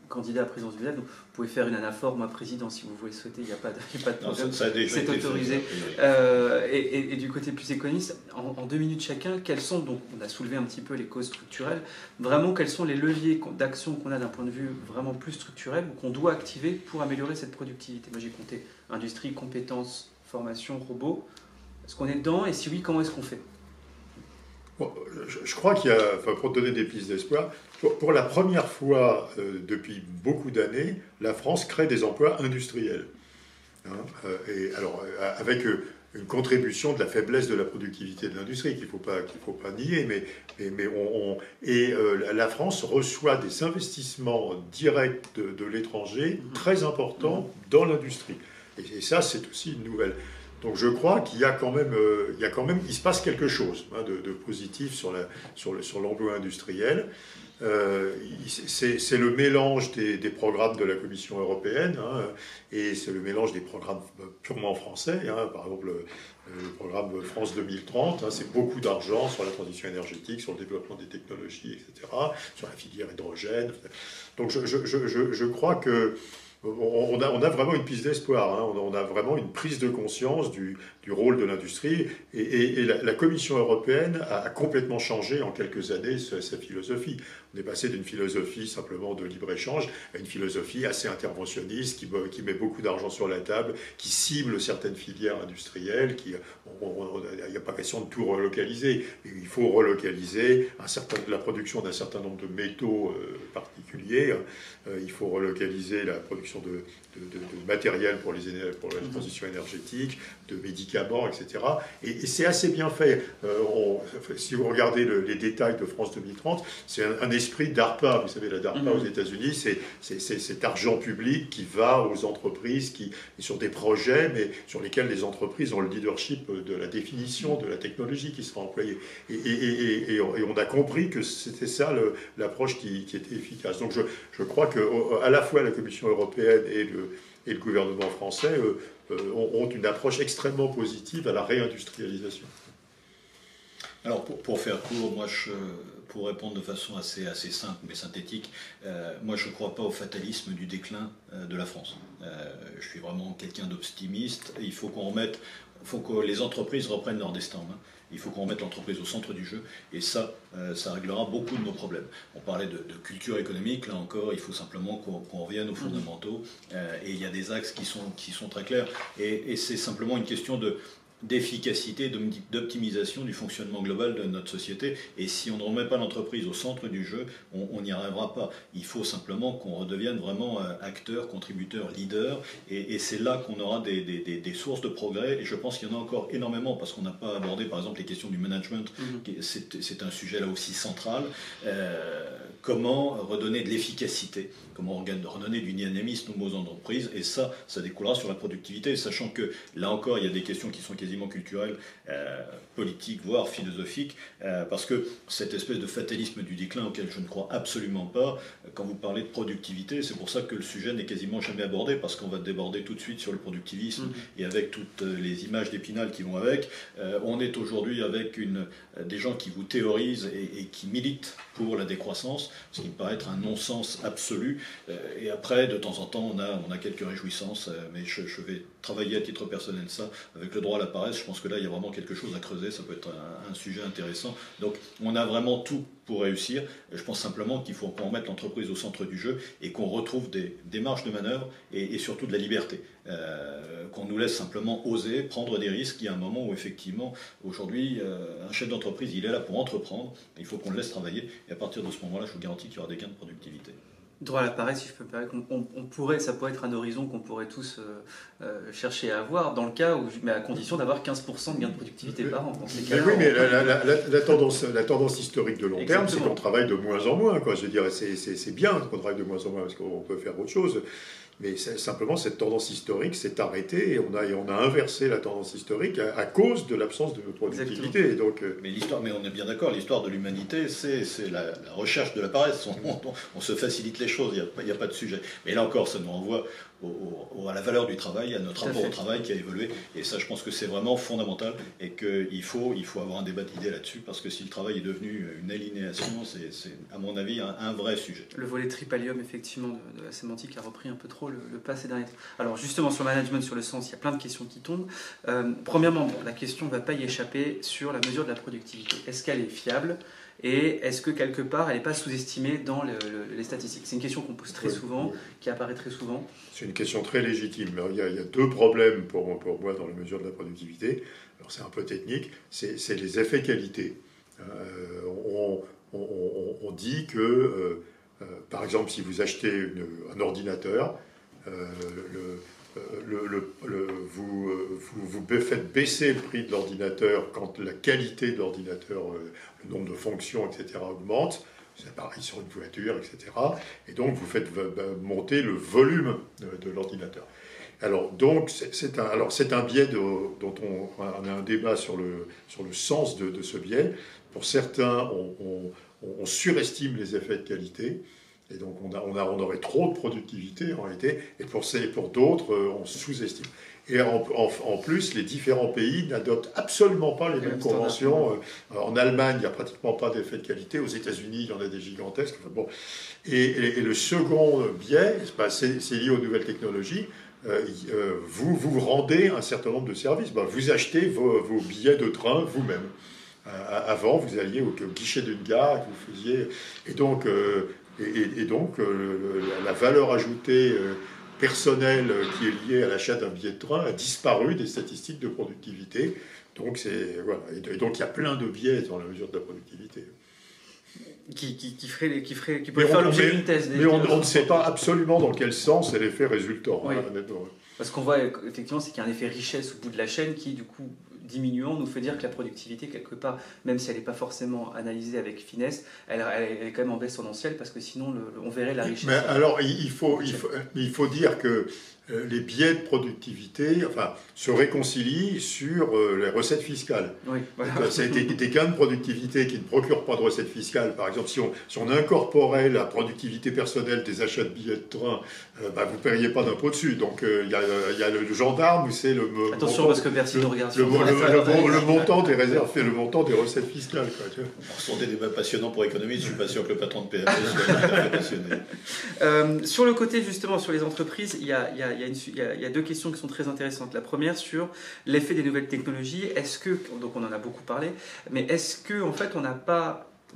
candidat à la présidence du MEDEF, vous pouvez faire une anaphore, moi président, si vous voulez souhaiter, il n'y a pas de problème, c'est autorisé. Et du côté plus économiste, en 2 minutes chacun, quelles sont, donc on a soulevé un petit peu les causes structurelles, vraiment quels sont les leviers d'action qu'on a d'un point de vue vraiment plus structurel, ou qu'on doit activer pour améliorer cette productivité? Moi j'ai compté industrie, compétences, formation, robots. Est-ce qu'on est dedans, et si oui, comment est-ce qu'on fait? Bon, je crois qu'il y a, enfin, pour donner des pistes d'espoir, pour la première fois depuis beaucoup d'années, la France crée des emplois industriels. Hein, et alors, avec une contribution de la faiblesse de la productivité de l'industrie qu'il faut pas nier, la France reçoit des investissements directs de l'étranger très importants dans l'industrie. Et ça, c'est aussi une nouvelle. Donc je crois qu'il y a quand même, il se passe quelque chose de positif sur l'emploi industriel. C'est le mélange des programmes de la Commission européenne et c'est le mélange des programmes purement français. Par exemple, le programme France 2030, c'est beaucoup d'argent sur la transition énergétique, sur le développement des technologies, etc., sur la filière hydrogène. Donc je crois que on a vraiment une piste d'espoir, on a vraiment une prise de conscience du rôle de l'industrie et la Commission européenne a complètement changé en quelques années sa philosophie. On est passé d'une philosophie simplement de libre-échange à une philosophie assez interventionniste qui met beaucoup d'argent sur la table, qui cible certaines filières industrielles, il n'y a pas question de tout relocaliser. Il faut relocaliser la production d'un certain nombre de métaux particuliers, il faut relocaliser la production de matériel pour la transition énergétique, de médicaments, etc. Et c'est assez bien fait. Si vous regardez les détails de France 2030, c'est un esprit DARPA. Vous savez, la DARPA aux États-Unis, c'est cet argent public qui va aux entreprises, sur des projets, mais sur lesquels les entreprises ont le leadership de la définition de la technologie qui sera employée. Et on a compris que c'était ça l'approche qui était efficace. Donc je crois qu'à la fois la Commission européenne et le gouvernement français ont une approche extrêmement positive à la réindustrialisation. Alors pour faire court, pour répondre de façon assez simple mais synthétique, moi je ne crois pas au fatalisme du déclin de la France. Je suis vraiment quelqu'un d'optimiste. Il faut que les entreprises reprennent leur destin en main. Il faut qu'on remette l'entreprise au centre du jeu et ça réglera beaucoup de nos problèmes. On parlait de culture économique, là encore, il faut simplement qu'on revienne aux fondamentaux et il y a des axes qui sont très clairs et c'est simplement une question d'efficacité, d'optimisation du fonctionnement global de notre société. Et si on ne remet pas l'entreprise au centre du jeu, on n'y arrivera pas. Il faut simplement qu'on redevienne vraiment acteur, contributeur, leader. Et c'est là qu'on aura des sources de progrès. Et je pense qu'il y en a encore énormément, parce qu'on n'a pas abordé, par exemple, les questions du management. C'est un sujet là aussi central. Comment redonner de l'efficacité, comment redonner du dynamisme aux entreprises. Et ça découlera sur la productivité, sachant que là encore, il y a des questions qui sont quasiment culturelles, politiques, voire philosophiques, parce que cette espèce de fatalisme du déclin auquel je ne crois absolument pas, quand vous parlez de productivité, c'est pour ça que le sujet n'est quasiment jamais abordé, parce qu'on va déborder tout de suite sur le productivisme, et avec toutes les images d'Épinal qui vont avec, on est aujourd'hui avec des gens qui vous théorisent et qui militent pour la décroissance, ce qui me paraît être un non-sens absolu, et après, de temps en temps, on a quelques réjouissances, mais je vais travailler à titre personnel ça, avec le droit à la paresse, je pense que là, il y a vraiment quelque chose à creuser, ça peut être un sujet intéressant. Donc, on a vraiment tout pour réussir. Je pense simplement qu'il faut qu'on remette l'entreprise au centre du jeu et qu'on retrouve des marges de manœuvre et surtout de la liberté. Qu'on nous laisse simplement oser, prendre des risques. Il y a un moment où, effectivement, aujourd'hui, un chef d'entreprise, il est là pour entreprendre. Il faut qu'on le laisse travailler. Et à partir de ce moment-là, je vous garantis qu'il y aura des gains de productivité. Droit à la paresse, si je peux me permettre, ça pourrait être un horizon qu'on pourrait tous chercher à avoir, dans le cas où, mais à condition d'avoir 15% de gain de productivité par an. Dans ces cas-là, oui, mais la tendance historique de long terme, c'est qu'on travaille de moins en moins. Je veux dire, c'est bien qu'on travaille de moins en moins parce qu'on peut faire autre chose. Mais simplement, cette tendance historique s'est arrêtée et on a inversé la tendance historique à cause de l'absence de productivité. Donc, mais on est bien d'accord, l'histoire de l'humanité, c'est la recherche de la paresse. On se facilite les choses, il n'y a pas de sujet. Mais là encore, ça nous renvoie à la valeur du travail, à notre rapport au travail qui a évolué. Et ça, je pense que c'est vraiment fondamental et qu'il faut avoir un débat d'idées là-dessus, parce que si le travail est devenu une aliénation, c'est à mon avis un vrai sujet. Le volet tripalium, effectivement, de la sémantique a repris un peu trop le pas ces derniers temps. Alors justement, sur le management, sur le sens, il y a plein de questions qui tombent. Premièrement, la question ne va pas y échapper sur la mesure de la productivité. Est-ce qu'elle est fiable ? Et est-ce que quelque part, elle n'est pas sous-estimée dans les statistiques ? C'est une question qu'on pose très souvent, qui apparaît très souvent. C'est une question très légitime. Il y a deux problèmes pour moi dans la mesure de la productivité. Alors c'est un peu technique, c'est les effets qualité. On dit que, par exemple, si vous achetez un ordinateur, vous faites baisser le prix de l'ordinateur quand la qualité de l'ordinateur, le nombre de fonctions, etc., augmente. C'est pareil sur une voiture, etc. Et donc, vous faites monter le volume de l'ordinateur. Alors, donc, c'est un biais dont on a un débat sur le sens de ce biais. Pour certains, on surestime les effets de qualité. Et donc, on aurait trop de productivité, en réalité. Et pour d'autres, on sous-estime. Et en plus, les différents pays n'adoptent absolument pas les mêmes conventions. En Allemagne, il n'y a pratiquement pas d'effet de qualité. Aux États-Unis, il y en a des gigantesques. Enfin, bon. Et le second biais, c'est lié aux nouvelles technologies. Vous rendez un certain nombre de services. Vous achetez vos billets de train vous-même. Avant, vous alliez au guichet d'une gare, vous faisiez... Et donc, la valeur ajoutée personnelle qui est liée à l'achat d'un billet de train a disparu des statistiques de productivité. Donc, voilà. Et donc, il y a plein de biais dans la mesure de la productivité. Qui pourrait faire l'objet d'une thèse. Mais on ne sait pas absolument dans quel sens est l'effet résultant. Oui. Honnêtement. Parce qu'on voit effectivement, c'est qu'il y a un effet richesse au bout de la chaîne qui, du coup, diminuant, nous fait dire que la productivité, quelque part, même si elle n'est pas forcément analysée avec finesse, elle est quand même en baisse tendancielle, parce que sinon, on verrait la richesse. Mais alors, il faut dire que les biais de productivité se réconcilient sur les recettes fiscales. Oui, voilà. C'est des gains de productivité qui ne procurent pas de recettes fiscales. Par exemple, si on incorporait la productivité personnelle des achats de billets de train, vous ne paieriez pas d'impôt dessus. Donc, il y a le gendarme, c'est le... Attention, parce que Bercy nous regarde. Le montant des réserves fait le montant des recettes fiscales. Ce sont des débats passionnants pour économistes. Je suis pas sûr que le patron de PME soit passionné. Sur le côté, justement, sur les entreprises, il y a deux questions qui sont très intéressantes. La première, sur l'effet des nouvelles technologies. Donc on en a beaucoup parlé, mais est-ce que, en fait, on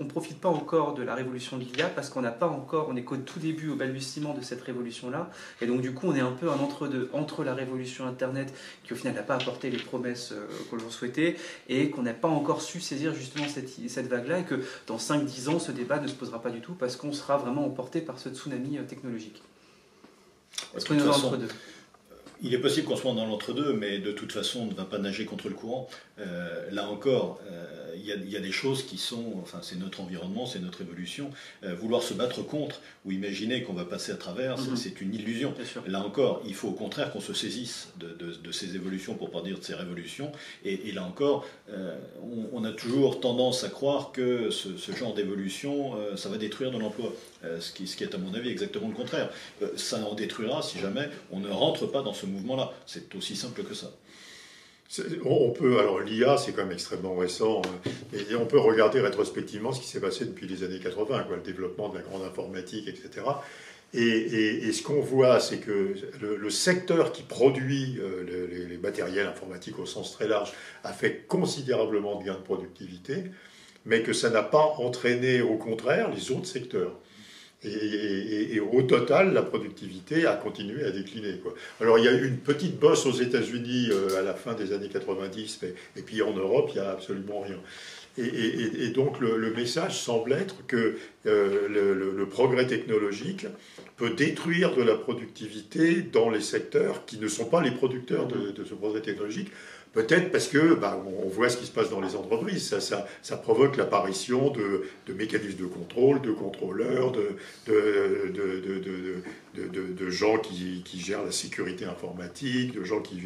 ne profite pas encore de la révolution de l'IA parce qu'on est qu'au tout début, au balbutiement de cette révolution-là, et donc du coup on est un peu un entre-deux, entre la révolution Internet qui au final n'a pas apporté les promesses que l'on souhaitait, et qu'on n'a pas encore su saisir justement cette vague-là, et que dans 5-10 ans ce débat ne se posera pas du tout parce qu'on sera vraiment emporté par ce tsunami technologique. Est-ce qu'on est dans l'entre-deux ? Il est possible qu'on soit dans l'entre-deux, mais de toute façon, on ne va pas nager contre le courant. Là encore, il y a des choses qui sont... c'est notre environnement, c'est notre évolution. Vouloir se battre contre ou imaginer qu'on va passer à travers, c'est une illusion. Là encore, il faut au contraire qu'on se saisisse de ces évolutions, pour ne pas dire de ces révolutions. Et là encore, on a toujours tendance à croire que ce genre d'évolution, ça va détruire de l'emploi. Ce qui est à mon avis exactement le contraire. Ça en détruira si jamais on ne rentre pas dans ce mouvement-là. C'est aussi simple que ça. Alors l'IA, c'est quand même extrêmement récent, et on peut regarder rétrospectivement ce qui s'est passé depuis les années 80, le développement de la grande informatique, etc. Et ce qu'on voit, c'est que le secteur qui produit les matériels informatiques au sens très large a fait considérablement de gains de productivité, mais que ça n'a pas entraîné, au contraire, les autres secteurs. Et au total, la productivité a continué à décliner, quoi. Alors, il y a eu une petite bosse aux États-Unis à la fin des années 90, et puis en Europe, il n'y a absolument rien. Et donc, le message semble être que le progrès technologique peut détruire de la productivité dans les secteurs qui ne sont pas les producteurs de ce progrès technologique. Peut-être parce que on voit ce qui se passe dans les entreprises. Ça provoque l'apparition de mécanismes de contrôle, de contrôleurs, de gens qui gèrent la sécurité informatique, de gens qui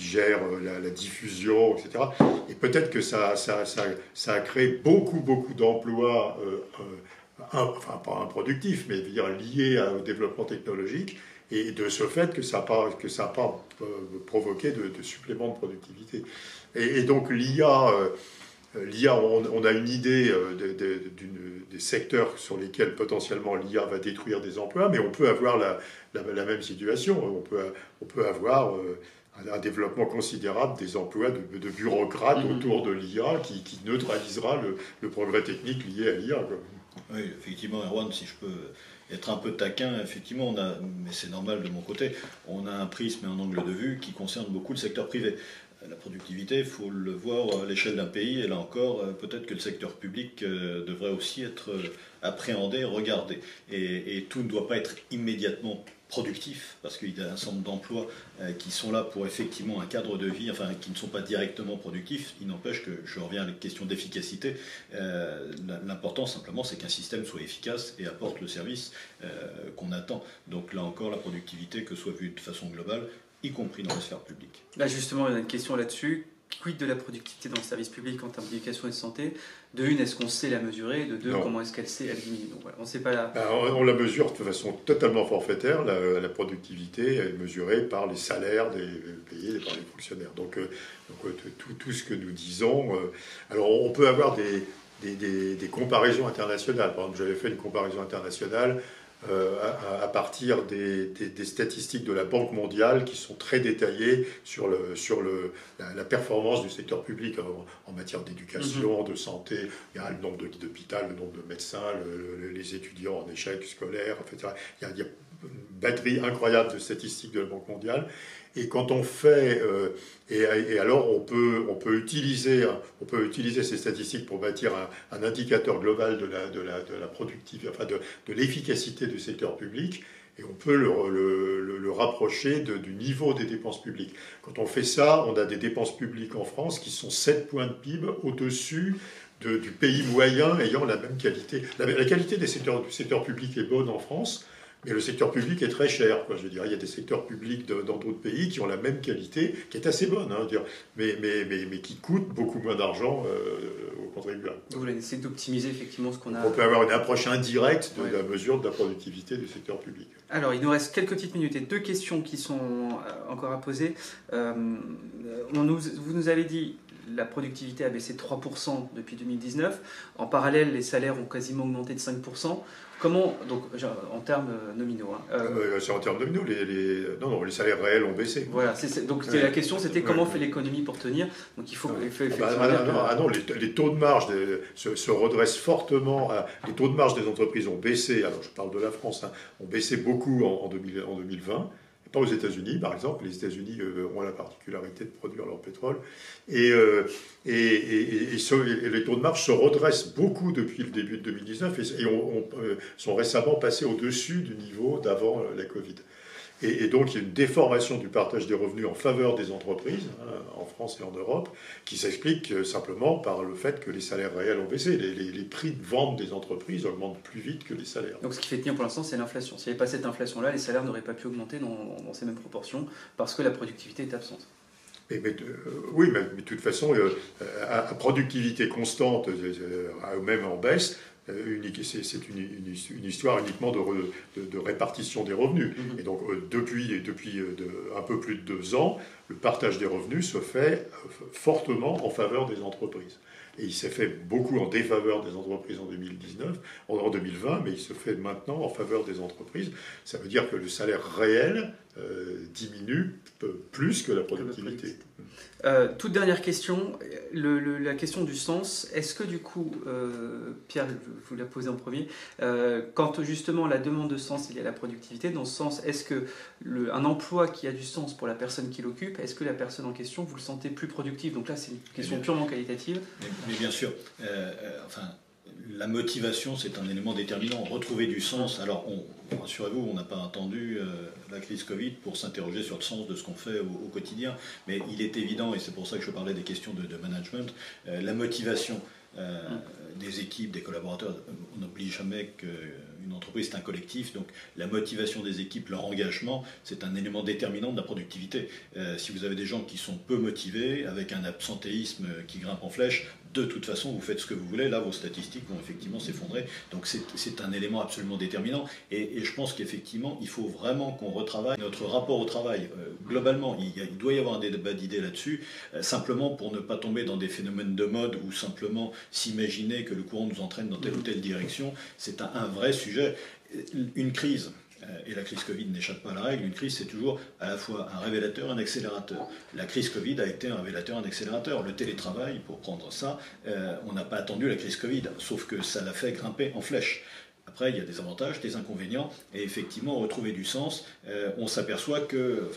gèrent la diffusion, etc. Et peut-être que ça a créé beaucoup d'emplois, pas improductifs, mais liés au développement technologique. Et de ce fait que ça n'a pas provoqué de supplément de productivité. Et donc l'IA, on a une idée des secteurs sur lesquels potentiellement l'IA va détruire des emplois, mais on peut avoir la même situation. On peut avoir un développement considérable des emplois de bureaucrates autour de l'IA qui neutralisera le progrès technique lié à l'IA. Oui, effectivement, Erwan, si je peux être un peu taquin, effectivement, mais c'est normal de mon côté, on a un prisme et un angle de vue qui concerne beaucoup le secteur privé. La productivité, il faut le voir à l'échelle d'un pays, et là encore, peut-être que le secteur public devrait aussi être appréhendé, regardé. Et tout ne doit pas être immédiatement productif, parce qu'il y a un certain nombre d'emplois qui sont là pour effectivement un cadre de vie, enfin qui ne sont pas directement productifs. Il n'empêche que, je reviens à la question d'efficacité, l'important simplement c'est qu'un système soit efficace et apporte le service qu'on attend. Donc là encore, la productivité, que ce soit vue de façon globale, y compris dans la sphère publique. Là justement, il y a une question là-dessus. Quid de la productivité dans le service public en termes d'éducation et de santé? De une, est-ce qu'on sait la mesurer? De deux, comment est-ce qu'elle diminue? Donc voilà, on ne sait pas la... On la mesure de façon totalement forfaitaire. La productivité est mesurée par les salaires payés par les fonctionnaires. Donc tout ce que nous disons... alors on peut avoir des comparaisons internationales. Par exemple, j'avais fait une comparaison internationale à partir des statistiques de la Banque mondiale qui sont très détaillées sur la performance du secteur public en matière d'éducation, de santé. Il y a le nombre de lits d'hôpital, le nombre de médecins, les étudiants en échec scolaire, etc. Il y a une batterie incroyable de statistiques de la Banque mondiale. Et quand on fait, et alors on peut utiliser ces statistiques pour bâtir un indicateur global de la productivité, enfin de l'efficacité du secteur public, et on peut le rapprocher du niveau des dépenses publiques. Quand on fait ça, on a des dépenses publiques en France qui sont 7 points de PIB au-dessus du pays moyen ayant la même qualité. La qualité du secteur public est bonne en France. Mais le secteur public est très cher, quoi. Je veux dire, il y a des secteurs publics dans d'autres pays qui ont la même qualité, qui est assez bonne, hein, mais qui coûtent beaucoup moins d'argent aux contribuables. Vous voulez essayer d'optimiser effectivement ce qu'on a... On peut avoir une approche indirecte de la mesure de la productivité du secteur public. Alors, il nous reste quelques petites minutes et 2 questions qui sont encore à poser. Vous nous avez dit la productivité a baissé de 3% depuis 2019. En parallèle, les salaires ont quasiment augmenté de 5%. Comment, donc en termes nominaux c'est en termes nominaux, les salaires réels ont baissé. Voilà, donc la question c'était comment fait l'économie pour tenir. Donc il faut effectivement les taux de marge se redressent fortement. Les taux de marge des entreprises ont baissé, alors je parle de la France, ont baissé beaucoup en 2020. Pas aux États-Unis, par exemple. Les États-Unis ont la particularité de produire leur pétrole. Et les taux de marge se redressent beaucoup depuis le début de 2019 et sont récemment passés au-dessus du niveau d'avant la Covid. Et donc, il y a une déformation du partage des revenus en faveur des entreprises, en France et en Europe, qui s'explique simplement par le fait que les salaires réels ont baissé. Les prix de vente des entreprises augmentent plus vite que les salaires. Donc, ce qui fait tenir pour l'instant, c'est l'inflation. S'il n'y avait pas cette inflation-là, les salaires n'auraient pas pu augmenter dans ces mêmes proportions parce que la productivité est absente. Oui, mais de toute façon, à productivité constante, même en baisse, c'est une histoire uniquement de répartition des revenus. Et donc, depuis un peu plus de 2 ans, le partage des revenus se fait fortement en faveur des entreprises. Et il s'est fait beaucoup en défaveur des entreprises en 2020, mais il se fait maintenant en faveur des entreprises. Ça veut dire que le salaire réel diminue plus que la productivité. Toute dernière question, la question du sens. Est-ce que du coup, Pierre, je vous la posez en premier, quand justement la demande de sens il y a la productivité, dans ce sens, est-ce que un emploi qui a du sens pour la personne qui l'occupe, est-ce que la personne en question, vous le sentez plus productive? Donc là, c'est une question purement qualitative. Mais bien sûr, la motivation, c'est un élément déterminant. Retrouver du sens. Alors, rassurez-vous, on n'a pas attendu la crise Covid pour s'interroger sur le sens de ce qu'on fait au quotidien. Mais il est évident, et c'est pour ça que je parlais des questions de management, la motivation des équipes, des collaborateurs. On n'oublie jamais qu'une entreprise, c'est un collectif. Donc, la motivation des équipes, leur engagement, c'est un élément déterminant de la productivité. Si vous avez des gens qui sont peu motivés, avec un absentéisme qui grimpe en flèche, de toute façon, vous faites ce que vous voulez, là, vos statistiques vont effectivement s'effondrer. Donc c'est un élément absolument déterminant. Et je pense qu'effectivement, il faut vraiment qu'on retravaille notre rapport au travail. Globalement, il doit y avoir un débat d'idées là-dessus, simplement pour ne pas tomber dans des phénomènes de mode ou simplement s'imaginer que le courant nous entraîne dans telle ou telle direction. C'est un vrai sujet. Une crise... Et la crise Covid n'échappe pas à la règle. Une crise, c'est toujours à la fois un révélateur et un accélérateur. La crise Covid a été un révélateur et un accélérateur. Le télétravail, pour prendre ça, on n'a pas attendu la crise Covid, sauf que ça l'a fait grimper en flèche. Après, il y a des avantages, des inconvénients, et effectivement, retrouver du sens, on s'aperçoit que...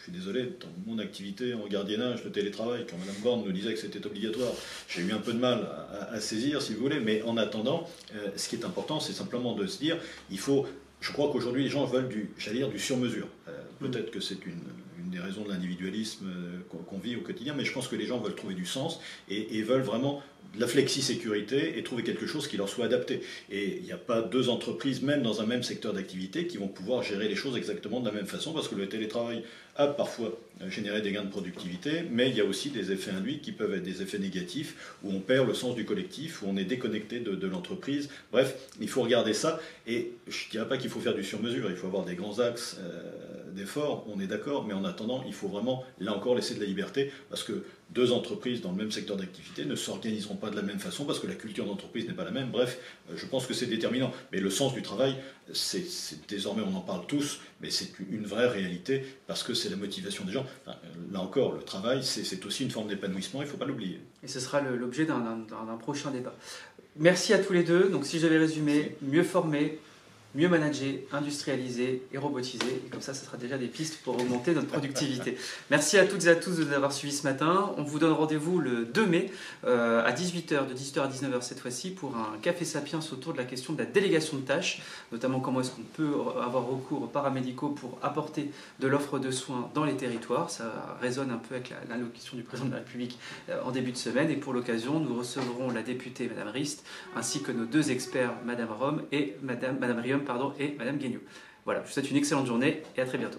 je suis désolé, dans mon activité en gardiennage, le télétravail, quand Mme Borne nous disait que c'était obligatoire, j'ai eu un peu de mal à saisir, si vous voulez, mais en attendant, ce qui est important, c'est simplement de se dire, je crois qu'aujourd'hui, les gens veulent du sur-mesure. Peut-être que c'est une des raisons de l'individualisme qu'on vit au quotidien, mais je pense que les gens veulent trouver du sens et veulent vraiment de la flexi-sécurité et trouver quelque chose qui leur soit adapté. Et il n'y a pas deux entreprises, même dans un même secteur d'activité, qui vont pouvoir gérer les choses exactement de la même façon, parce que le télétravail a parfois généré des gains de productivité, mais il y a aussi des effets induits qui peuvent être des effets négatifs, où on perd le sens du collectif, où on est déconnecté de l'entreprise. Bref, il faut regarder ça, et je ne dirais pas qu'il faut faire du sur-mesure, il faut avoir des grands axes d'efforts, on est d'accord, mais en attendant, il faut vraiment, là encore, laisser de la liberté, parce que deux entreprises dans le même secteur d'activité ne s'organiseront pas de la même façon parce que la culture d'entreprise n'est pas la même. Bref, je pense que c'est déterminant. Mais le sens du travail, désormais on en parle tous, mais c'est une vraie réalité parce que c'est la motivation des gens. Enfin, là encore, le travail, c'est aussi une forme d'épanouissement, il ne faut pas l'oublier. Et ce sera l'objet d'un prochain débat. Merci à tous les deux. Donc si j'avais résumé, mieux former, mieux manager, industrialiser et robotiser. Et comme ça sera déjà des pistes pour augmenter notre productivité. Merci à toutes et à tous de nous avoir suivis ce matin. On vous donne rendez-vous le 2 mai à 18h, de 18h à 19h cette fois-ci, pour un Café Sapiens autour de la question de la délégation de tâches, notamment comment est-ce qu'on peut avoir recours aux paramédicaux pour apporter de l'offre de soins dans les territoires. Ça résonne un peu avec l'allocution du président de la République en début de semaine. Et pour l'occasion, nous recevrons la députée Madame Rist, ainsi que nos deux experts, Madame Rome et Madame Riom, et Madame Guignot. Voilà, je vous souhaite une excellente journée et à très bientôt.